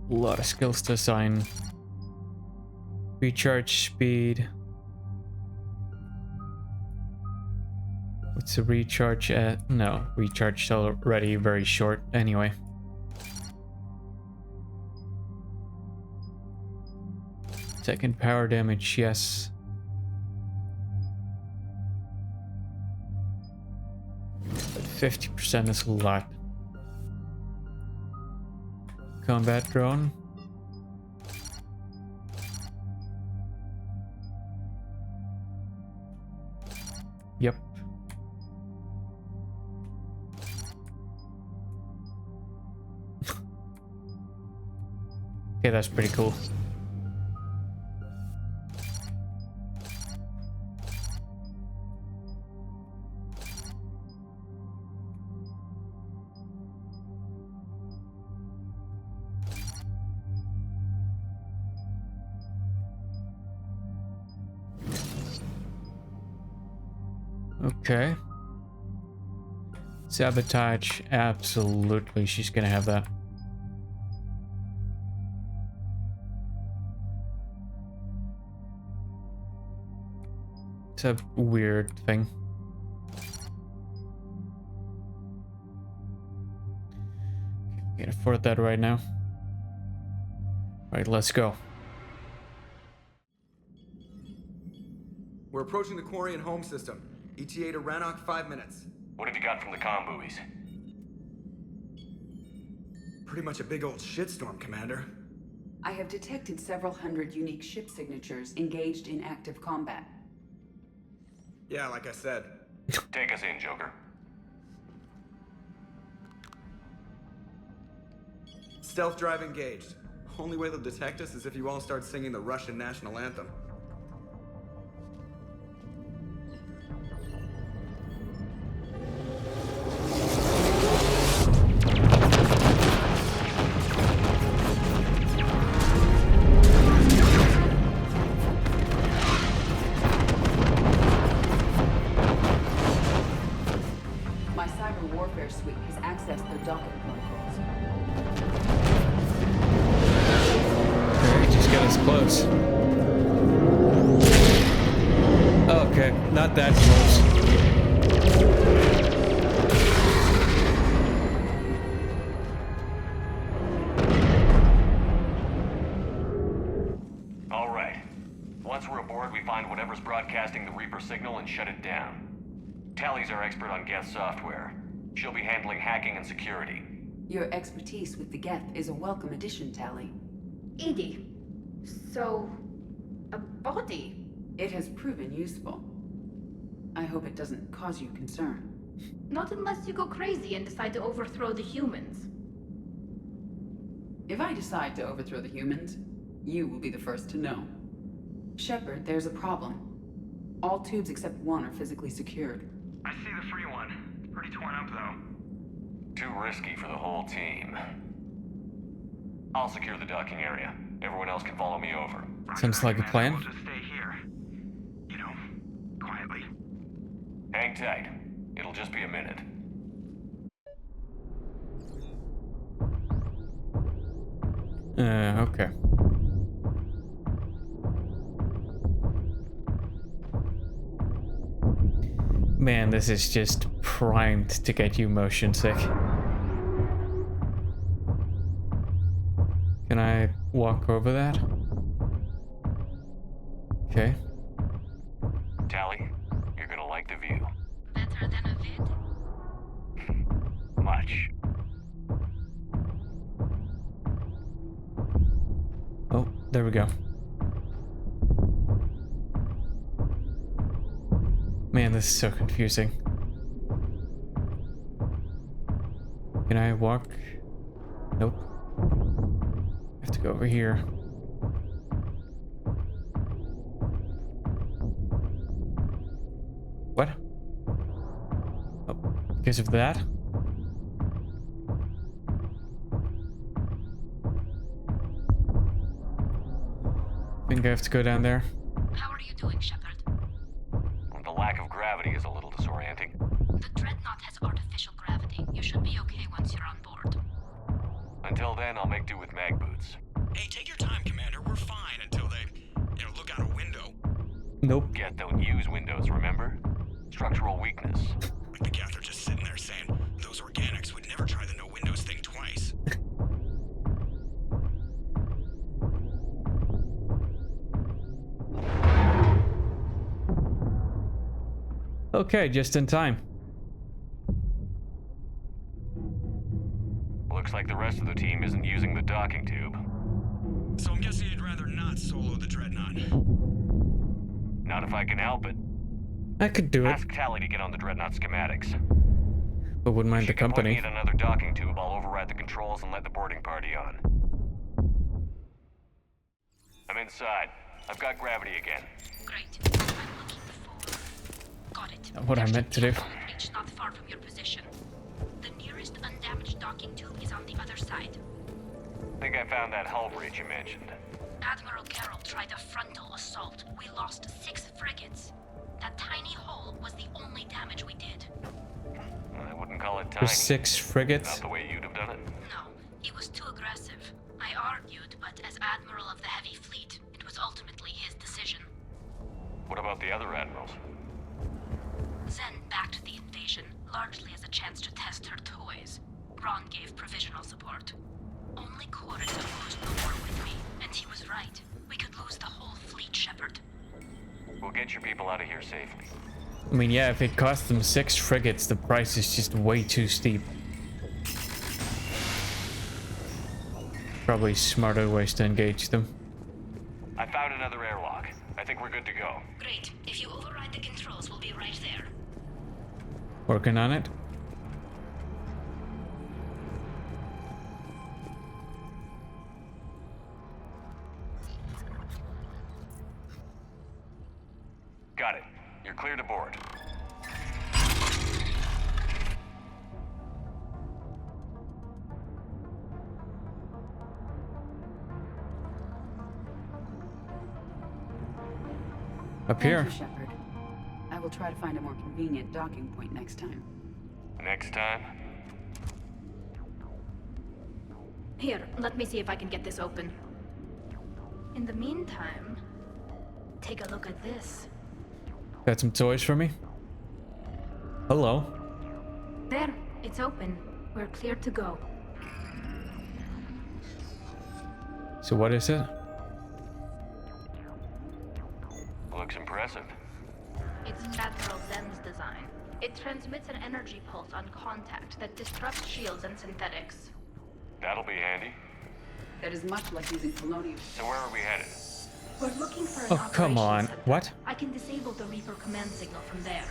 Speaker 1: A lot of skills to assign. Recharge speed. What's the recharge at? No, recharge is already very short anyway. Second power damage, yes. But 50% is a lot. Combat drone. Yep. Okay, that's pretty cool. Okay. Sabotage, absolutely, she's gonna have that. It's a weird thing. Can't afford that right now. Right, let's go.
Speaker 2: We're approaching the quarry and home system. ETA to Rannoch, 5 minutes.
Speaker 3: What have you got from the comm buoys?
Speaker 2: Pretty much a big old shitstorm, Commander.
Speaker 6: I have detected several hundred unique ship signatures engaged in active combat.
Speaker 2: Yeah, like I said.
Speaker 3: Take us in, Joker.
Speaker 2: Stealth drive engaged. Only way they'll detect us is if you all start singing the Russian national anthem.
Speaker 6: My cyber warfare suite has accessed their docking protocols.
Speaker 1: Just get us close. Okay, not that close.
Speaker 3: All right. Once we're aboard, we find whatever's broadcasting the Reaper signal and shut it down. Tally's our expert on Geth software. She'll be handling hacking and security.
Speaker 6: Your expertise with the Geth is a welcome addition, Tally.
Speaker 25: Edie, so... a body?
Speaker 6: It has proven useful. I hope it doesn't cause you concern.
Speaker 25: Not unless you go crazy and decide to overthrow the humans.
Speaker 6: If I decide to overthrow the humans, you will be the first to know. Shepard, there's a problem. All tubes except one are physically secured.
Speaker 18: I see the free one. Pretty torn up, though.
Speaker 3: Too risky for the whole team. I'll secure the docking area. Everyone else can follow me over.
Speaker 1: Sounds like a plan.
Speaker 18: We'll just stay here. You know, quietly.
Speaker 3: Hang tight. It'll just be a minute.
Speaker 1: Okay. Man, this is just primed to get you motion sick. Can I walk over that? Okay.
Speaker 3: Tally, you're gonna like the view.
Speaker 25: Better than a vid?
Speaker 3: Much.
Speaker 1: Oh, there we go. Man, this is so confusing. Can I walk? Nope. I have to go over here. What? Oh, because of that? I think I have to go down there.
Speaker 25: How are you doing, Shepard?
Speaker 3: The lack of gravity is a little disorienting.
Speaker 25: The Dreadnought has artificial gravity. You should be okay once you're on board.
Speaker 3: Until then, I'll make do with mag boots.
Speaker 18: Hey, take your time, Commander. We're fine until they, look out a window.
Speaker 1: Nope.
Speaker 3: Geth don't use windows, remember? Structural weakness.
Speaker 18: Like the Geth are just sitting there saying, those organics would never try the no windows thing twice.
Speaker 1: Okay, just in time.
Speaker 3: Looks like the rest of the team isn't using the docking tube.
Speaker 18: So I'm guessing you'd rather not solo the Dreadnought.
Speaker 3: Not if I can help it.
Speaker 1: I could do it.
Speaker 3: Ask Tally to get on the Dreadnought schematics.
Speaker 1: But wouldn't mind the company.
Speaker 3: If she can point me at another docking tube, I'll override the controls and let the boarding party on. I'm inside. I've got gravity again.
Speaker 25: Great. I'm looking for... Got it.
Speaker 1: Not what I meant to do.
Speaker 25: Breach not far from your position. The nearest undamaged docking tube is on the other side.
Speaker 3: Think I found that hull breach you mentioned.
Speaker 25: Admiral Carroll tried a frontal assault. We lost 6 frigates. That tiny hole was the only damage we did.
Speaker 3: I wouldn't call it tiny.
Speaker 1: There's 6 frigates.
Speaker 3: Not the way you'd have done it.
Speaker 25: No, he was too aggressive. I argued, but as Admiral of the Heavy Fleet, it was ultimately his decision.
Speaker 3: What about the other admirals?
Speaker 25: Zen backed the invasion, largely as a chance to test her toys. Ron gave provisional support. Only Chorus opposed the war with me, and And he was right. We could lose the whole fleet, Shepard.
Speaker 3: We'll get your people out of here safely.
Speaker 1: I mean, yeah, if it costs them 6 frigates, the price is just way too steep. Probably smarter ways to engage them.
Speaker 3: I found another airlock. I think we're good to go.
Speaker 25: Great. If you override the controls, we'll be right there.
Speaker 1: Working on it.
Speaker 3: Got it. You're clear to board.
Speaker 1: Up here.
Speaker 6: Thank you, Shepard. I will try to find a more convenient docking point next time.
Speaker 3: Next time?
Speaker 25: Here, let me see if I can get this open. In the meantime, take a look at this.
Speaker 1: Got some toys for me? Hello.
Speaker 25: There, it's open. We're clear to go.
Speaker 1: So what is it?
Speaker 3: Looks impressive.
Speaker 25: It's Admiral Zen's design. It transmits an energy pulse on contact that disrupts shields and synthetics.
Speaker 3: That'll be handy.
Speaker 6: That is much like using polonium.
Speaker 3: So where are we headed?
Speaker 25: We're looking for an
Speaker 1: Oh, come on.
Speaker 25: operations center.
Speaker 1: What?
Speaker 25: I can disable the Reaper command signal from there.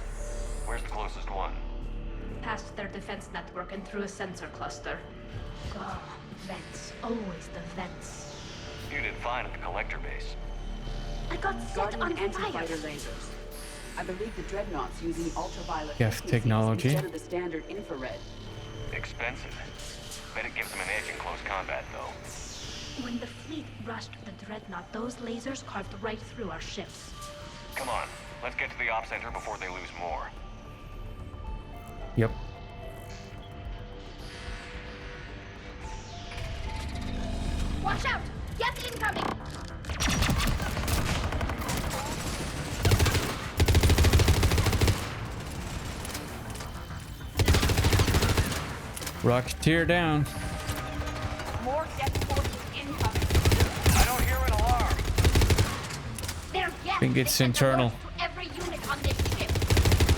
Speaker 3: Where's the closest one?
Speaker 25: Past their defense network and through a sensor cluster. Oh, vents. Always the vents.
Speaker 3: You did fine at the collector base.
Speaker 25: I got set on
Speaker 6: Guardian
Speaker 25: fire.
Speaker 6: anti-fighter lasers. I believe the Dreadnought's using ultraviolet
Speaker 1: Geth
Speaker 6: frequencies
Speaker 1: technology.
Speaker 6: instead of the standard infrared.
Speaker 3: Expensive. Bet it gives them an edge in close combat, though.
Speaker 25: When the fleet rushed the Dreadnought, those lasers carved right through our ships.
Speaker 3: Come on, let's get to the op center before they lose more.
Speaker 1: Yep.
Speaker 25: Watch out! Geth incoming!
Speaker 1: Rocketeer down.
Speaker 7: More Geth forces incoming.
Speaker 3: I don't hear an alarm.
Speaker 25: They're Geth.
Speaker 1: I think it's internal.
Speaker 25: To every unit on this ship.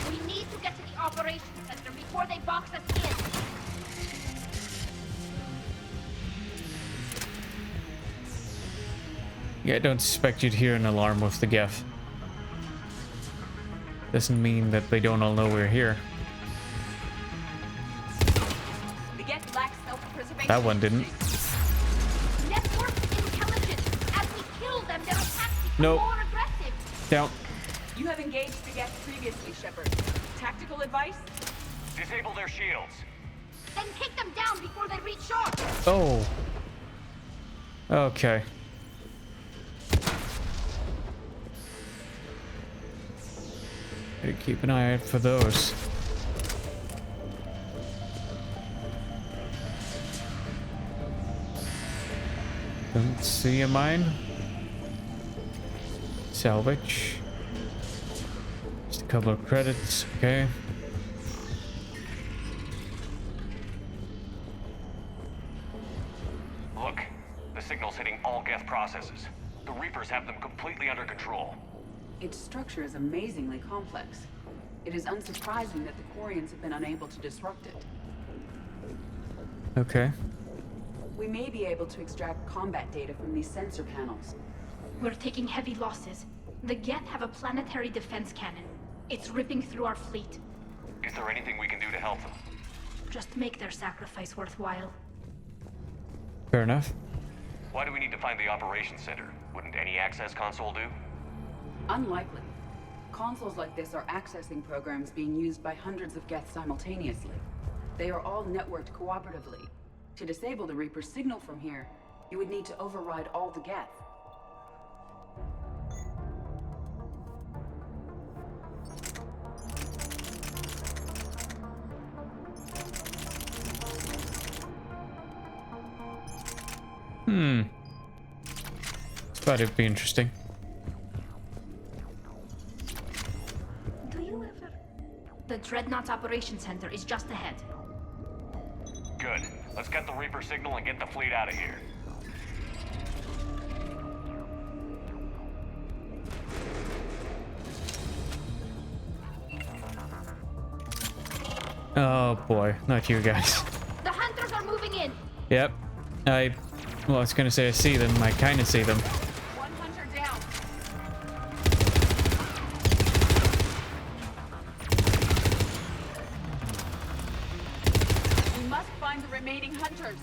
Speaker 25: We need to get to the operations center before they box us in.
Speaker 1: Yeah, I don't suspect you'd hear an alarm with the Geth. Doesn't mean that they don't all know we're here.
Speaker 7: The Geth lacks self-preservation.
Speaker 1: That one didn't.
Speaker 25: Network intelligence. As we kill them, their attacks become
Speaker 1: Nope.
Speaker 25: more aggressive.
Speaker 1: Down.
Speaker 7: You have engaged the Geth previously, Shepard. Tactical advice?
Speaker 3: Disable their shields.
Speaker 25: Then kick them down before they reach shore.
Speaker 1: Oh. Okay. Gotta keep an eye out for those. Don't see a mine. Salvage. Just a couple of credits, okay.
Speaker 3: Look, the signal's hitting all Geth processes. The Reapers have them completely under control.
Speaker 6: Its structure is amazingly complex. It is unsurprising that the Quarians have been unable to disrupt it.
Speaker 1: Okay.
Speaker 6: We may be able to extract combat data from these sensor panels.
Speaker 25: We're taking heavy losses. The Geth have a planetary defense cannon. It's ripping through our fleet.
Speaker 3: Is there anything we can do to help them?
Speaker 25: Just make their sacrifice worthwhile.
Speaker 1: Fair enough.
Speaker 3: Why do we need to find the operations center? Wouldn't any access console do?
Speaker 6: Unlikely. Consoles like this are accessing programs being used by hundreds of Geth simultaneously. They are all networked cooperatively. To disable the Reaper signal from here, you would need to override all the Geth.
Speaker 1: Thought it'd be interesting.
Speaker 25: Do you ever... The Dreadnought's operations center is just ahead.
Speaker 3: Good. Let's get the Reaper signal and get the fleet out of here.
Speaker 1: Oh boy, not you guys.
Speaker 25: The hunters are moving in.
Speaker 1: Yep. I was gonna say I see them. I kind of see them.
Speaker 7: One hunter down. We must find the remaining hunters.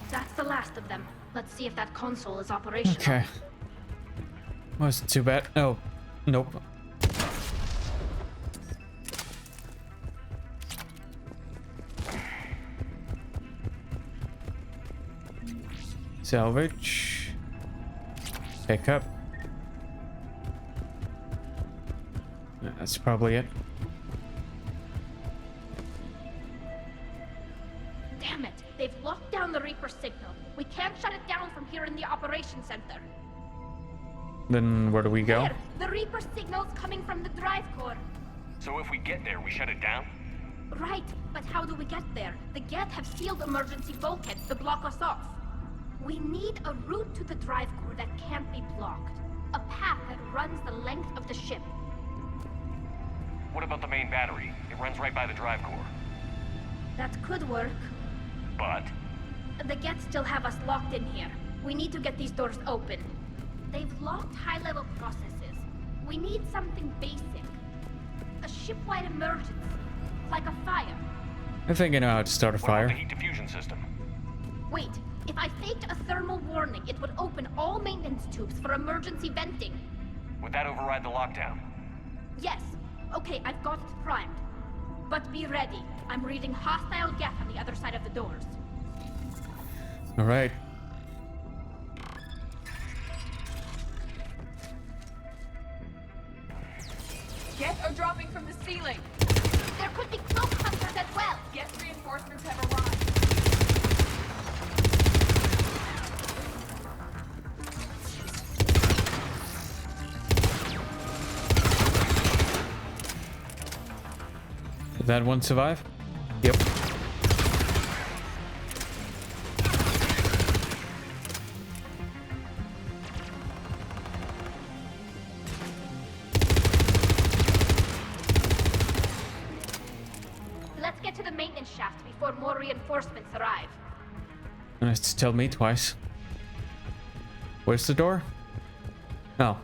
Speaker 25: That's the last of them. Let's see if that console is operational.
Speaker 1: Okay. Wasn't too bad. Oh, nope. Salvage. Pick up. That's probably it.
Speaker 25: Damn it! They've locked down the Reaper signal. We can't shut it down from here in the operations center.
Speaker 1: Then where do we go?
Speaker 25: There! The Reaper signal's coming from the drive core.
Speaker 3: So if we get there, we shut it down?
Speaker 25: Right, but how do we get there? The Geth have sealed emergency bulkheads to block us off. We need a route to the drive core that can't be blocked. A path that runs the length of the ship.
Speaker 3: What about the main battery? It runs right by the drive core.
Speaker 25: That could work.
Speaker 3: But?
Speaker 25: The Geth still have us locked in here. We need to get these doors open. They've locked high-level processes. We need something basic. A ship-wide emergency. Like a fire.
Speaker 1: I think I know how to start a fire.
Speaker 3: What about the heat diffusion system?
Speaker 25: Wait, if I faked a thermal warning, it would open all maintenance tubes for emergency venting.
Speaker 3: Would that override the lockdown?
Speaker 25: Yes. Okay, I've got it primed. But be ready. I'm reading hostile Geth on the other side of the doors.
Speaker 1: All right.
Speaker 7: Geth are dropping from the ceiling.
Speaker 25: There could be cloak hunters as well.
Speaker 7: Geth reinforcements have arrived.
Speaker 1: Did that one survive? Yep.
Speaker 25: Let's get to the maintenance shaft before more reinforcements arrive.
Speaker 1: Nice to tell me twice. Where's the door? Oh.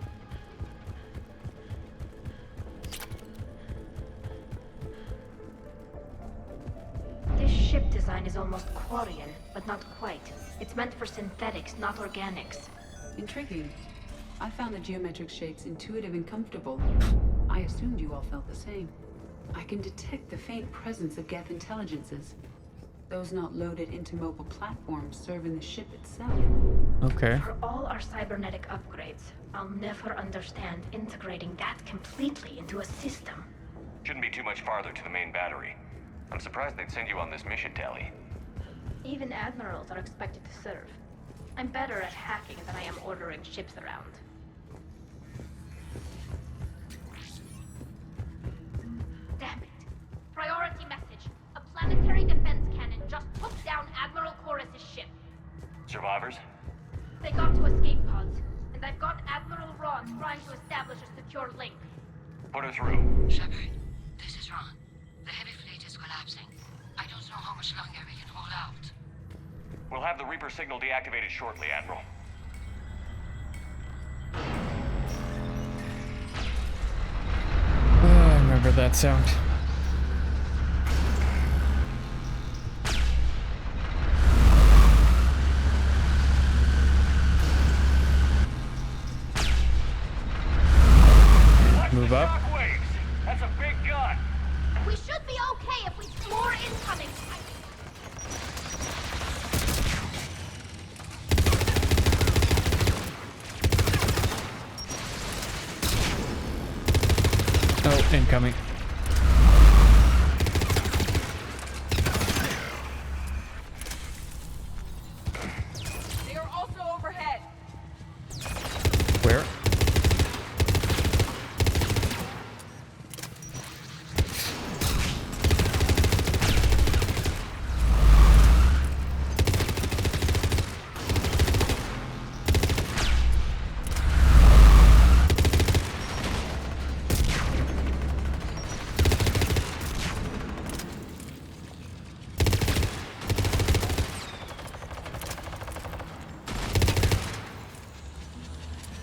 Speaker 25: This ship design is almost Quarian, but not quite. It's meant for synthetics, not organics.
Speaker 6: Intriguing. I found the geometric shapes intuitive and comfortable. I assumed you all felt the same. I can detect the faint presence of Geth intelligences. Those not loaded into mobile platforms serving the ship itself.
Speaker 1: Okay.
Speaker 25: For all our cybernetic upgrades, I'll never understand integrating that completely into a system.
Speaker 3: Shouldn't be too much farther to the main battery. I'm surprised they'd send you on this mission, Tali.
Speaker 25: Even admirals are expected to serve. I'm better at hacking than I am ordering ships around. Damn it. Priority message. A planetary defense cannon just took down Admiral Chorus's ship.
Speaker 3: Survivors?
Speaker 25: They got to escape pods, and I've got Admiral Ron trying to establish a secure link.
Speaker 3: Put her through.
Speaker 21: Shepard, this is Ron. The heavy fleet is collapsing. I don't know how much longer we can hold out.
Speaker 3: We'll have the Reaper signal deactivated shortly, Admiral.
Speaker 1: Oh, I remember that sound. Move up.
Speaker 3: Shockwaves! That's a big gun!
Speaker 25: We should be okay if we see more incoming.
Speaker 1: Oh, incoming.
Speaker 7: They are also overhead.
Speaker 1: Where?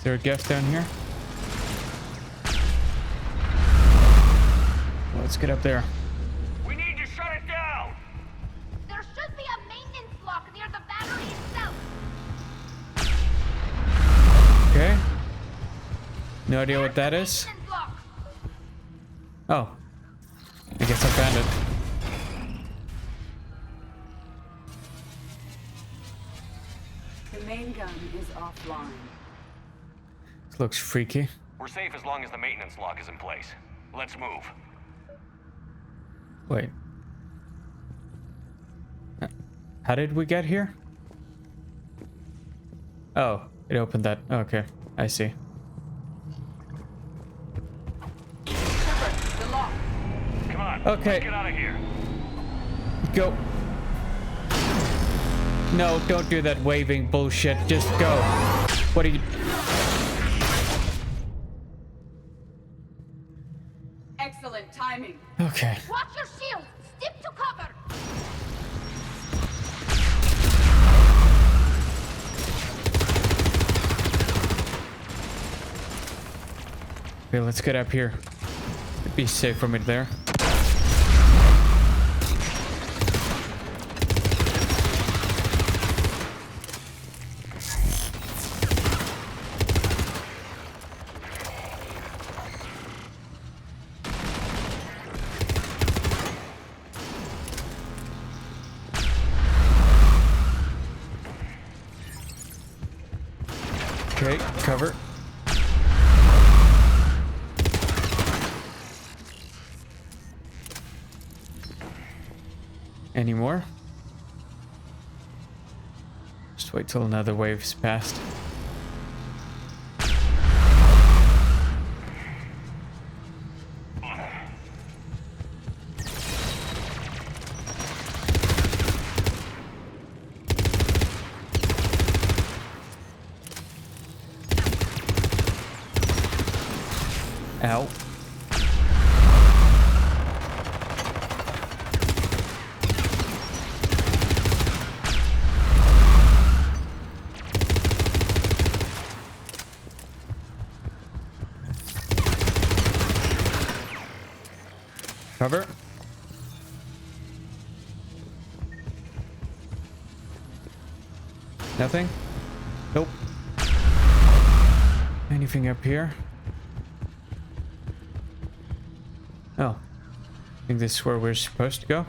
Speaker 1: there a Geth down here? Let's get up there.
Speaker 3: We need to shut it down!
Speaker 25: There should be a maintenance lock near the battery itself.
Speaker 1: Okay. No idea what that is. Oh. I guess I found it.
Speaker 6: The main gun is offline.
Speaker 1: This looks freaky.
Speaker 3: We're safe as long as the maintenance lock is in place. Let's move.
Speaker 1: Wait. How did we get here? Oh, it opened that. Okay, I see.
Speaker 3: Come on.
Speaker 1: Okay.
Speaker 3: Let's get out of here.
Speaker 1: Go. No, don't do that waving bullshit. Just go. What are you...
Speaker 6: Excellent timing.
Speaker 1: Okay.
Speaker 25: Watch your shield. Stick to cover.
Speaker 1: Okay, let's get up here. It'd be safe from it there. Okay, cover. Any more? Just wait till another wave's passed. Ow. Cover. Nothing? Nope. Anything up here? Oh. I think this is where we're supposed to go.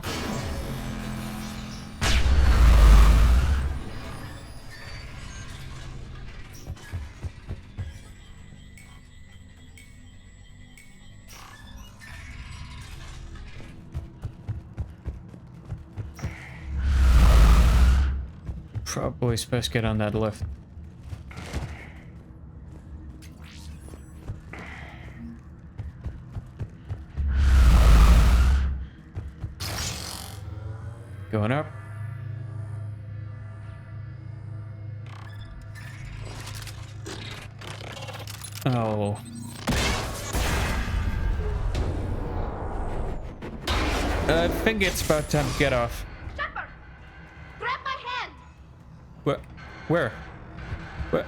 Speaker 1: Probably supposed to get on that lift. Going up. Oh. I think it's about time to get off.
Speaker 25: Shepard, grab my hand.
Speaker 1: What? Where? What?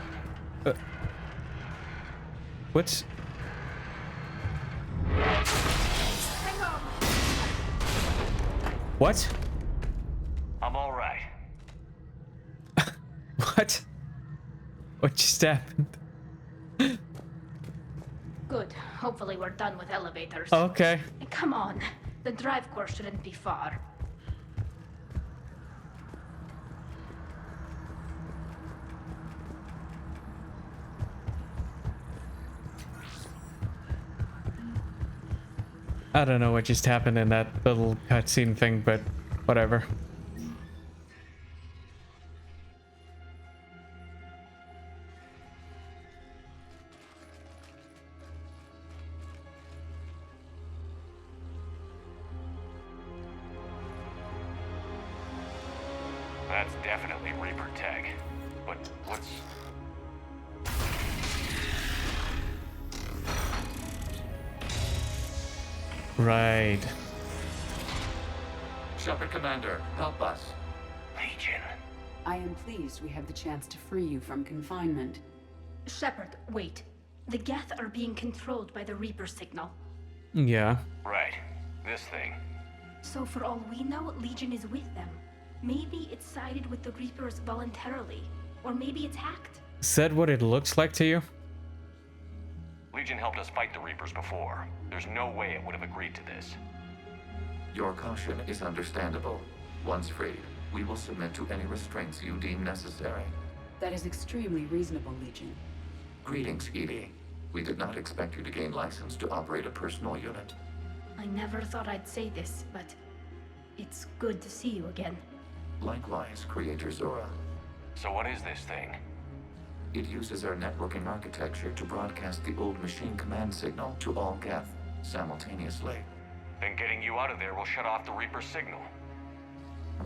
Speaker 1: What's?
Speaker 25: Hang on.
Speaker 1: What?
Speaker 3: I'm all right.
Speaker 1: What? What just happened?
Speaker 25: Good. Hopefully we're done with elevators.
Speaker 1: Okay.
Speaker 25: Come on. The drive core shouldn't be far.
Speaker 1: I don't know what just happened in that little cutscene thing, but whatever.
Speaker 3: That's definitely Reaper tech. But what's...
Speaker 1: Right.
Speaker 23: Shepard Commander, help us.
Speaker 3: Legion.
Speaker 6: I am pleased we have the chance to free you from confinement.
Speaker 25: Shepard, wait. The Geth are being controlled by the Reaper signal.
Speaker 1: Yeah.
Speaker 3: Right. This thing.
Speaker 25: So for all we know, Legion is with them. Maybe it's sided with the Reapers voluntarily. Or maybe it's hacked.
Speaker 1: Is that what it looks like to you?
Speaker 3: Legion helped us fight the Reapers before. There's no way it would have agreed to this.
Speaker 12: Your caution is understandable. Once freed, we will submit to any restraints you deem necessary.
Speaker 6: That is extremely reasonable, Legion.
Speaker 12: Greetings, EDI. We did not expect you to gain license to operate a personal unit.
Speaker 25: I never thought I'd say this, but it's good to see you again.
Speaker 12: Likewise, Creator Zora.
Speaker 3: So what is this thing?
Speaker 12: It uses our networking architecture to broadcast the old machine command signal to all Geth simultaneously.
Speaker 3: Then getting you out of there will shut off the Reaper signal.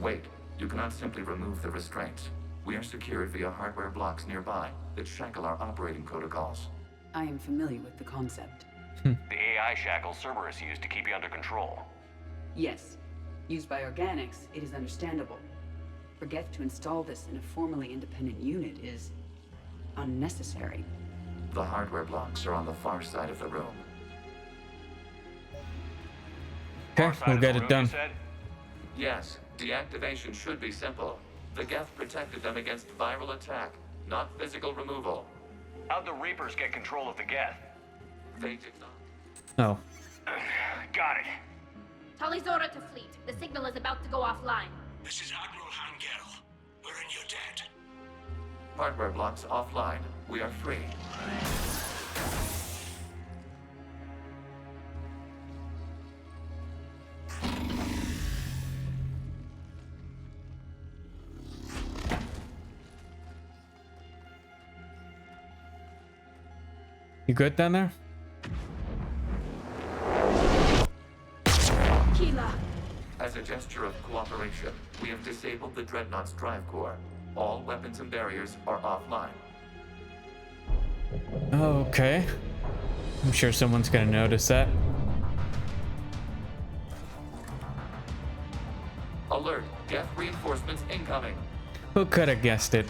Speaker 12: Wait, you cannot simply remove the restraints. We are secured via hardware blocks nearby that shackle our operating protocols.
Speaker 6: I am familiar with the concept.
Speaker 3: The AI shackles Cerberus used to keep you under control.
Speaker 6: Yes. Used by organics, it is understandable. For Geth to install this in a formally independent unit is unnecessary.
Speaker 12: The hardware blocks are on the far side of the room.
Speaker 1: Okay, we'll get it done.
Speaker 12: Yes, deactivation should be simple. The Geth protected them against viral attack, not physical removal.
Speaker 3: How'd the Reapers get control of the Geth?
Speaker 12: They did not.
Speaker 1: Oh.
Speaker 3: Got it.
Speaker 25: Tali Zora to fleet. The signal is about to go offline.
Speaker 22: This is Admiral Hangel. We're in your debt.
Speaker 12: Hardware blocks offline. We are free.
Speaker 1: You good down there?
Speaker 25: Keela.
Speaker 12: As a gesture of cooperation, we have disabled the Dreadnought's drive core. All weapons and barriers are offline.
Speaker 1: Okay. I'm sure someone's gonna notice that.
Speaker 12: Alert! Geth reinforcements incoming!
Speaker 1: Who could have guessed it?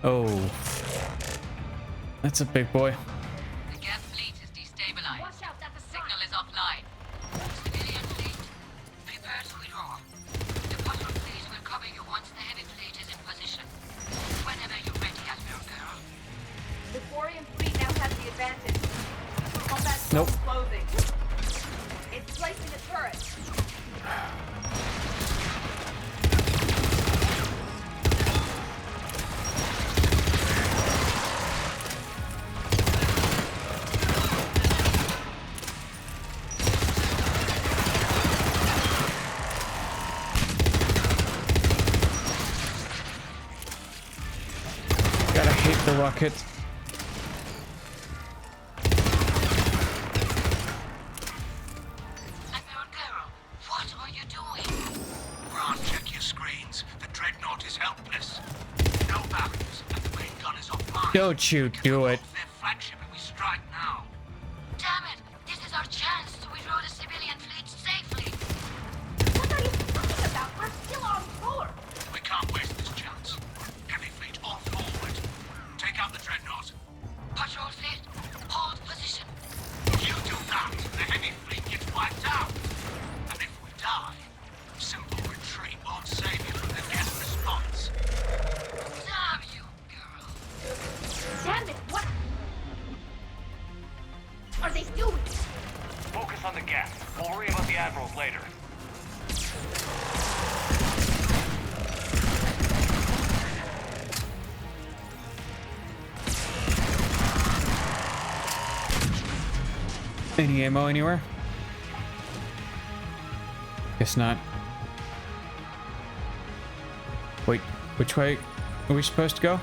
Speaker 1: Oh. That's a big boy.
Speaker 13: The Geth fleet is destabilized. Watch out, the signal is offline. Civilian fleet, prepare to withdraw. The patrol fleet will cover you once the heavy fleet is in position. Whenever you're ready, Admiral Girl.
Speaker 7: The Thorium fleet now has the advantage. Combat
Speaker 1: Nope.
Speaker 7: closing. It's placing a turret.
Speaker 1: Gotta hate the rocket.
Speaker 13: Admiral Girl, what are you doing?
Speaker 22: Ron, check your screens. The Dreadnought is helpless. No barriers, and the main gun is offline.
Speaker 1: Don't you do it.
Speaker 22: Their flagship and we strike now.
Speaker 13: Damn it! This is our chance to withdraw the civilian fleet safely.
Speaker 7: What are you talking about? We're still on tour.
Speaker 22: We can't waste this chance. Heavy fleet on forward. Take out the Dreadnought.
Speaker 13: Patrol fleet, hold position.
Speaker 22: You do that, the heavy fleet gets wiped out. And if we die, simple retreat won't save you from the Geth response.
Speaker 13: Damn you, girl.
Speaker 25: Damn it, what are they doing?
Speaker 3: Focus on the Geth. We'll worry about the admirals later.
Speaker 1: Any ammo anywhere? Guess not. Wait, which way are we supposed to go?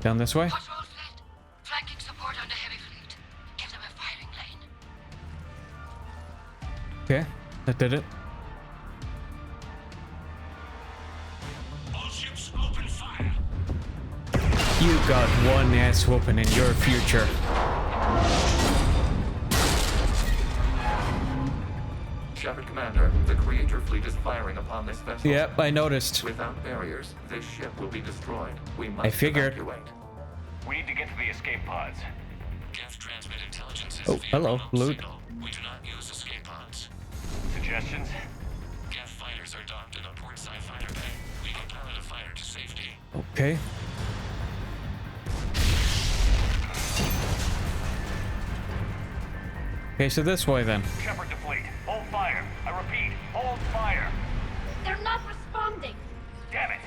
Speaker 1: Down this way?
Speaker 13: Patrol fleet, flanking support on the heavy fleet. Give them a firing lane.
Speaker 1: Okay, that did it.
Speaker 22: All ships open fire.
Speaker 1: You got one ass whooping in your future.
Speaker 12: Shepard Commander, the Creator fleet is firing upon this vessel.
Speaker 1: Yep, I noticed.
Speaker 12: Without barriers, this ship will be destroyed. We must
Speaker 1: I figured.
Speaker 12: evacuate.
Speaker 3: We need to get to the escape pods.
Speaker 12: Geth transmit intelligence.
Speaker 1: Oh, hello, loot.
Speaker 12: We do not use escape pods.
Speaker 3: Suggestions?
Speaker 12: Geth fighters are docked in a port Sci-Fi bay. We can pilot a fighter to safety.
Speaker 1: Okay. Okay, so this way then.
Speaker 3: Shepard to fleet. Hold fire. I repeat, hold fire.
Speaker 25: They're not responding.
Speaker 3: Damn it.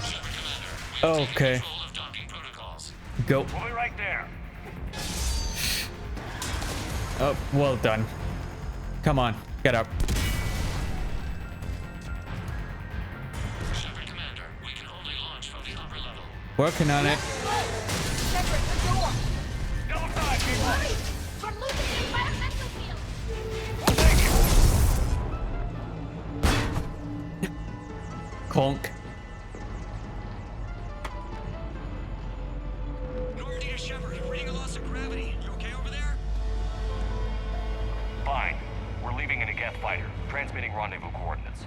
Speaker 12: Shepard Commander, we
Speaker 1: Okay.
Speaker 12: control of docking protocols.
Speaker 1: Go.
Speaker 3: We'll be right there.
Speaker 1: Oh, well done. Come on, get up.
Speaker 12: Shepard Commander, we can only launch from the upper level.
Speaker 1: Working on it.
Speaker 25: Shepard, the door.
Speaker 3: Double time, people.
Speaker 25: We're losing the environmental field.
Speaker 1: Clunk.
Speaker 9: Normandy to Shepard, reading a loss of gravity. You okay over there?
Speaker 3: Fine. We're leaving in a Geth fighter. Transmitting rendezvous coordinates.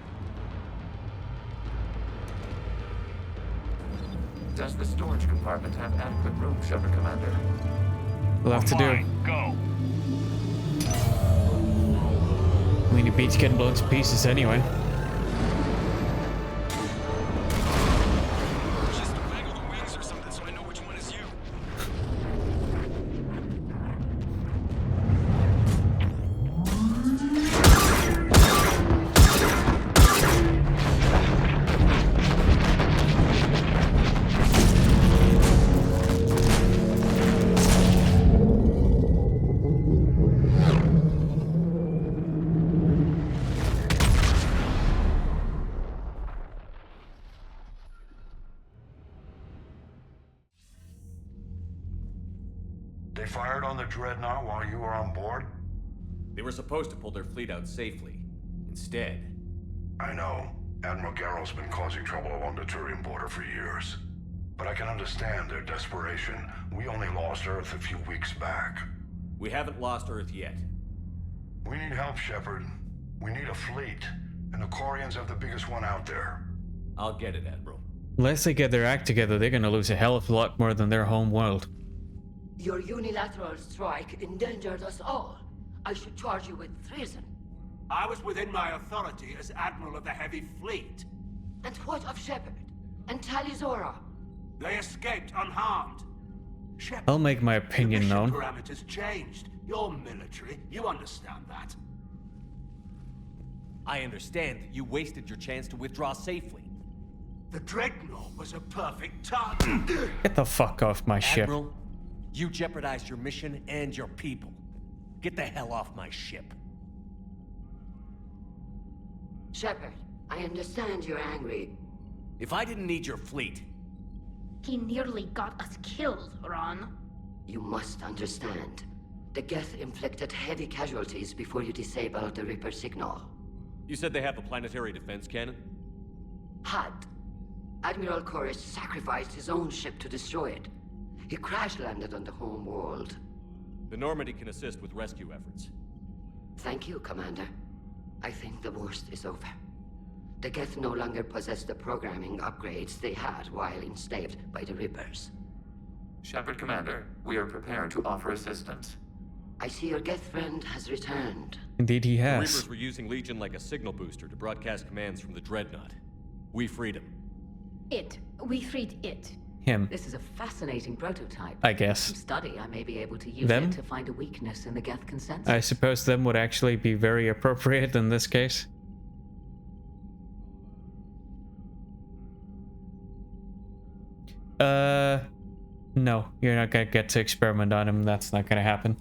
Speaker 12: Does the storage compartment have adequate room, Shepard Commander?
Speaker 1: We'll have to do.
Speaker 3: Go.
Speaker 1: I mean, it beats getting blown to pieces anyway.
Speaker 9: Just waggle the wings or something so I know which one is you.
Speaker 14: They fired on the Dreadnought while you were on board?
Speaker 4: They were supposed to pull their fleet out safely. Instead...
Speaker 14: I know. Admiral Garrow's been causing trouble along the Turian border for years. But I can understand their desperation. We only lost Earth a few weeks back.
Speaker 4: We haven't lost Earth yet.
Speaker 14: We need help, Shepard. We need a fleet. And the Quarians have the biggest one out there.
Speaker 4: I'll get it, Admiral.
Speaker 1: Unless they get their act together, they're gonna lose a hell of a lot more than their home world.
Speaker 21: Your unilateral strike endangered us all. I should charge you with treason.
Speaker 22: I was within my authority as Admiral of the Heavy Fleet.
Speaker 21: And what of Shepard? And Talizora?
Speaker 22: They escaped unharmed. Shepard,
Speaker 1: I'll make my opinion
Speaker 22: mission
Speaker 1: known.
Speaker 22: parameters changed. You're military. You understand that.
Speaker 4: I understand that you wasted your chance to withdraw safely.
Speaker 22: The Dreadnought was a perfect target.
Speaker 1: Get the fuck off my ship.
Speaker 4: Admiral, you jeopardized your mission and your people. Get the hell off my ship.
Speaker 21: Shepard, I understand you're angry.
Speaker 4: If I didn't need your fleet...
Speaker 25: He nearly got us killed, Ron.
Speaker 21: You must understand. The Geth inflicted heavy casualties before you disabled the Reaper signal.
Speaker 4: You said they have a planetary defense cannon?
Speaker 21: Had. Admiral Koresh sacrificed his own ship to destroy it. He crash-landed on the home world.
Speaker 4: The Normandy can assist with rescue efforts.
Speaker 21: Thank you, Commander. I think the worst is over. The Geth no longer possess the programming upgrades they had while enslaved by the Reapers.
Speaker 12: Shepard Commander, we are prepared to offer assistance.
Speaker 21: I see your Geth friend has returned.
Speaker 1: Indeed he
Speaker 4: The
Speaker 1: has.
Speaker 4: Reapers were using Legion like a signal booster to broadcast commands from the Dreadnought. We freed him.
Speaker 25: We freed it.
Speaker 1: Him.
Speaker 21: This is a fascinating prototype.
Speaker 1: I guess.
Speaker 21: Some study, I may be able to use
Speaker 1: Them?
Speaker 21: it to find a weakness in the Geth consensus.
Speaker 1: I suppose them would actually be very appropriate in this case. No, you're not gonna get to experiment on him. That's not gonna happen.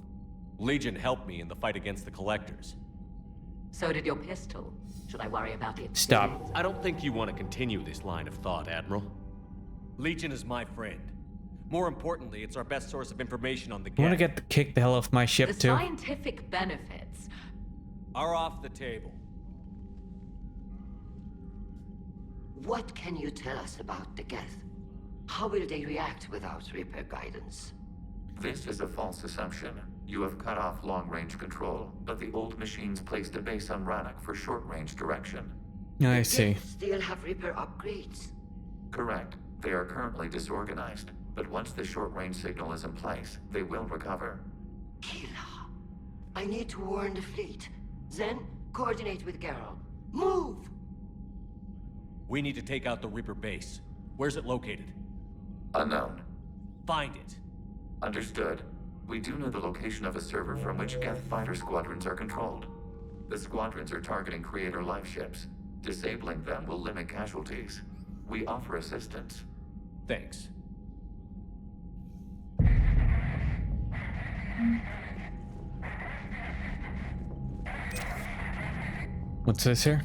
Speaker 4: Legion helped me in the fight against the Collectors.
Speaker 21: So did your pistol. Should I worry about the...
Speaker 1: Stop.
Speaker 4: I don't think you want to continue this line of thought, Admiral. Legion is my friend. More importantly, it's our best source of information on the Geth.
Speaker 1: I want to get kicked the hell off my ship
Speaker 21: The
Speaker 1: too.
Speaker 21: scientific benefits
Speaker 4: are off the table.
Speaker 21: What can you tell us about the Geth? How will they react without Reaper guidance?
Speaker 12: This is a false assumption. You have cut off long-range control, but the old machines placed a base on Rannoch for short-range direction.
Speaker 1: I see.
Speaker 21: Still have Reaper upgrades?
Speaker 12: Correct. They are currently disorganized, but once the short-range signal is in place, they will recover.
Speaker 21: Killer. I need to warn the fleet. Then, coordinate with Garrow. Move!
Speaker 4: We need to take out the Reaper base. Where's it located?
Speaker 12: Unknown.
Speaker 4: Find it.
Speaker 12: Understood. We do know the location of a server from which Geth fighter squadrons are controlled. The squadrons are targeting Creator life ships. Disabling them will limit casualties. We offer assistance.
Speaker 4: Thanks.
Speaker 1: What's this here?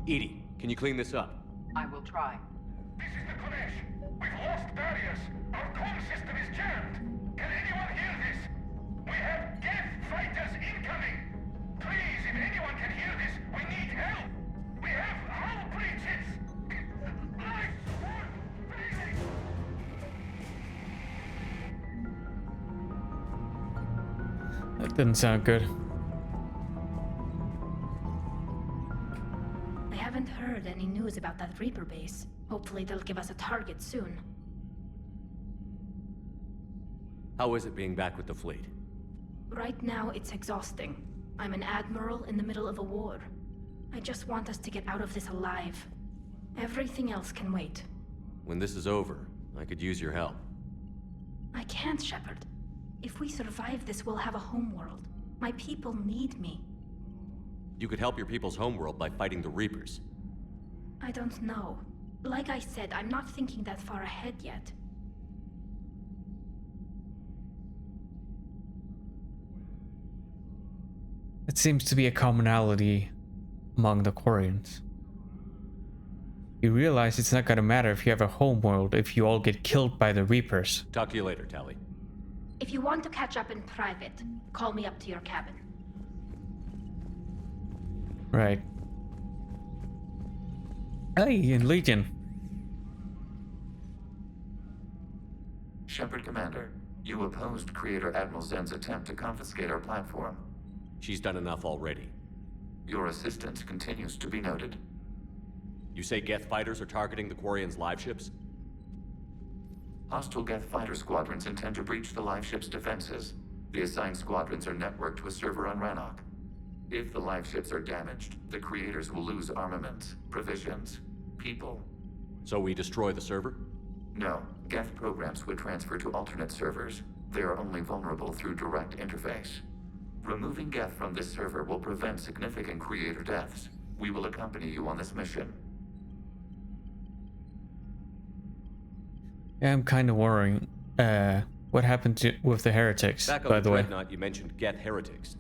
Speaker 4: EDI, can you clean this up?
Speaker 6: I will try.
Speaker 14: This is the Kodesh. We've lost barriers. Our comm system is jammed. Can anyone hear this? We have Geth fighters incoming. Please, if anyone can hear this, we need help. We have hull breaches. Life support failing.
Speaker 1: That didn't sound good.
Speaker 25: I haven't heard any news about that Reaper base. Hopefully they'll give us a target soon.
Speaker 4: How is it being back with the fleet?
Speaker 25: Right now, it's exhausting. I'm an admiral in the middle of a war. I just want us to get out of this alive. Everything else can wait.
Speaker 4: When this is over, I could use your help.
Speaker 25: I can't, Shepard. If we survive this, we'll have a homeworld. My people need me.
Speaker 4: You could help your people's homeworld by fighting the Reapers.
Speaker 25: I don't know. Like I said, I'm not thinking that far ahead yet.
Speaker 1: It seems to be a commonality among the Quarians. You realize it's not gonna matter if you have a homeworld if you all get killed by the Reapers.
Speaker 4: Talk to you later, Tali.
Speaker 25: If you want to catch up in private, call me up to your cabin.
Speaker 1: Right. Hey, in Legion.
Speaker 12: Shepard Commander, you opposed Creator Admiral Zen's attempt to confiscate our platform.
Speaker 4: She's done enough already.
Speaker 12: Your assistance continues to be noted.
Speaker 4: You say Geth fighters are targeting the Quarians' live ships?
Speaker 12: Hostile Geth fighter squadrons intend to breach the live ship's defenses. The assigned squadrons are networked to a server on Rannoch. If the live ships are damaged, the Creators will lose armaments, provisions, people.
Speaker 4: So we destroy the server?
Speaker 12: No, Geth programs would transfer to alternate servers. They are only vulnerable through direct interface. Removing Geth from this server will prevent significant Creator deaths. We will accompany you on this mission.
Speaker 1: Yeah, I'm kind of worrying. What happened with the heretics,
Speaker 4: Back
Speaker 1: by
Speaker 4: on
Speaker 1: the way?
Speaker 4: Dreadnought, you mentioned Geth heretics.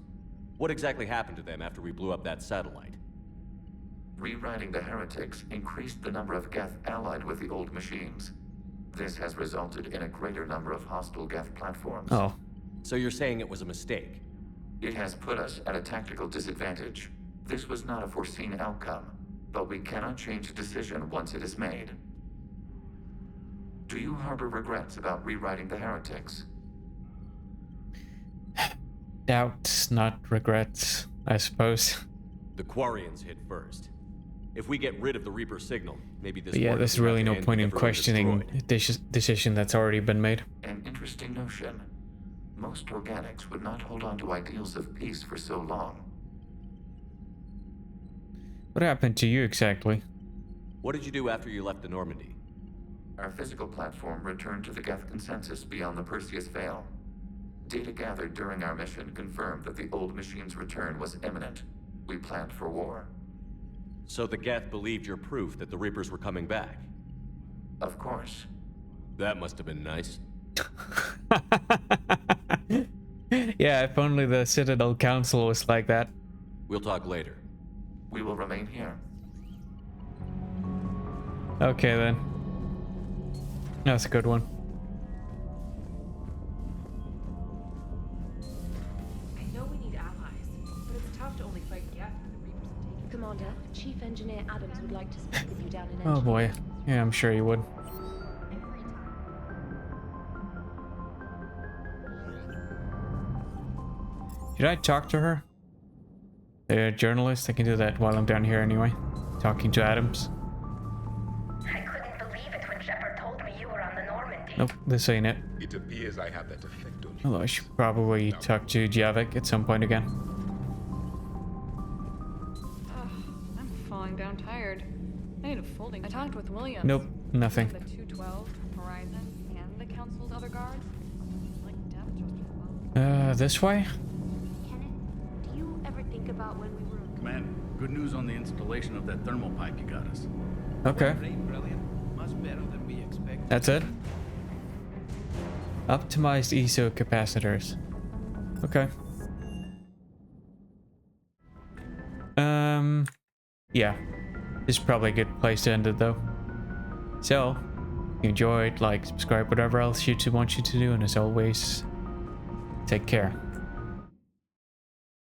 Speaker 4: What exactly happened to them after we blew up that satellite?
Speaker 12: Rewriting the heretics increased the number of Geth allied with the old machines. This has resulted in a greater number of hostile Geth platforms.
Speaker 1: Oh.
Speaker 4: So you're saying it was a mistake?
Speaker 12: It has put us at a tactical disadvantage. This was not a foreseen outcome, but we cannot change a decision once it is made. Do you harbor regrets about rewriting the heretics?
Speaker 1: Doubts, not regrets, I suppose.
Speaker 4: The Quarians hit first. If we get rid of the Reaper signal, maybe this.
Speaker 1: But yeah, there's really no point in questioning a decision that's already been made.
Speaker 12: An interesting notion. Most organics would not hold on to ideals of peace for so long.
Speaker 1: What happened to you exactly?
Speaker 4: What did you do after you left the Normandy?
Speaker 12: Our physical platform returned to the Geth consensus beyond the Perseus Veil. Data gathered during our mission confirmed that the old machine's return was imminent. We planned for war.
Speaker 4: So the Geth believed your proof that the Reapers were coming back?
Speaker 12: Of course.
Speaker 4: That must have been nice.
Speaker 1: Yeah, if only the Citadel Council was like that.
Speaker 4: We'll talk later.
Speaker 12: We will remain here.
Speaker 1: Okay then. That's a good one.
Speaker 5: I know we need allies, but it's tough to only fight Geth when the Reapers have taken.
Speaker 8: Commander, Chief Engineer Adams would like to speak with you down in
Speaker 1: Oh boy. Yeah, I'm sure you would. Did I talk to her? The journalist? I can do that while I'm down here anyway. Talking to Adams.
Speaker 10: I couldn't believe it when Shepard told me you were on the Normandy.
Speaker 1: Nope, this ain't it.
Speaker 15: It appears I have that effect on you.
Speaker 1: Although I should probably talk to Javik at some point again.
Speaker 5: I'm falling down tired. I need a folding. I talked with Williams.
Speaker 1: Nope, nothing.
Speaker 5: The 212, Horizon, and the Council's other guards. Like death just
Speaker 1: This way?
Speaker 25: Do you ever think about when we were...
Speaker 9: Command, good news on the installation of that thermal pipe you got us.
Speaker 1: Okay.
Speaker 18: Brilliant. Much better than we expected.
Speaker 1: That's it? Optimized ESO capacitors. Okay. Yeah. This is probably a good place to end it though. So, if you enjoyed, like, subscribe, whatever else YouTube wants you to do, and as always, take care.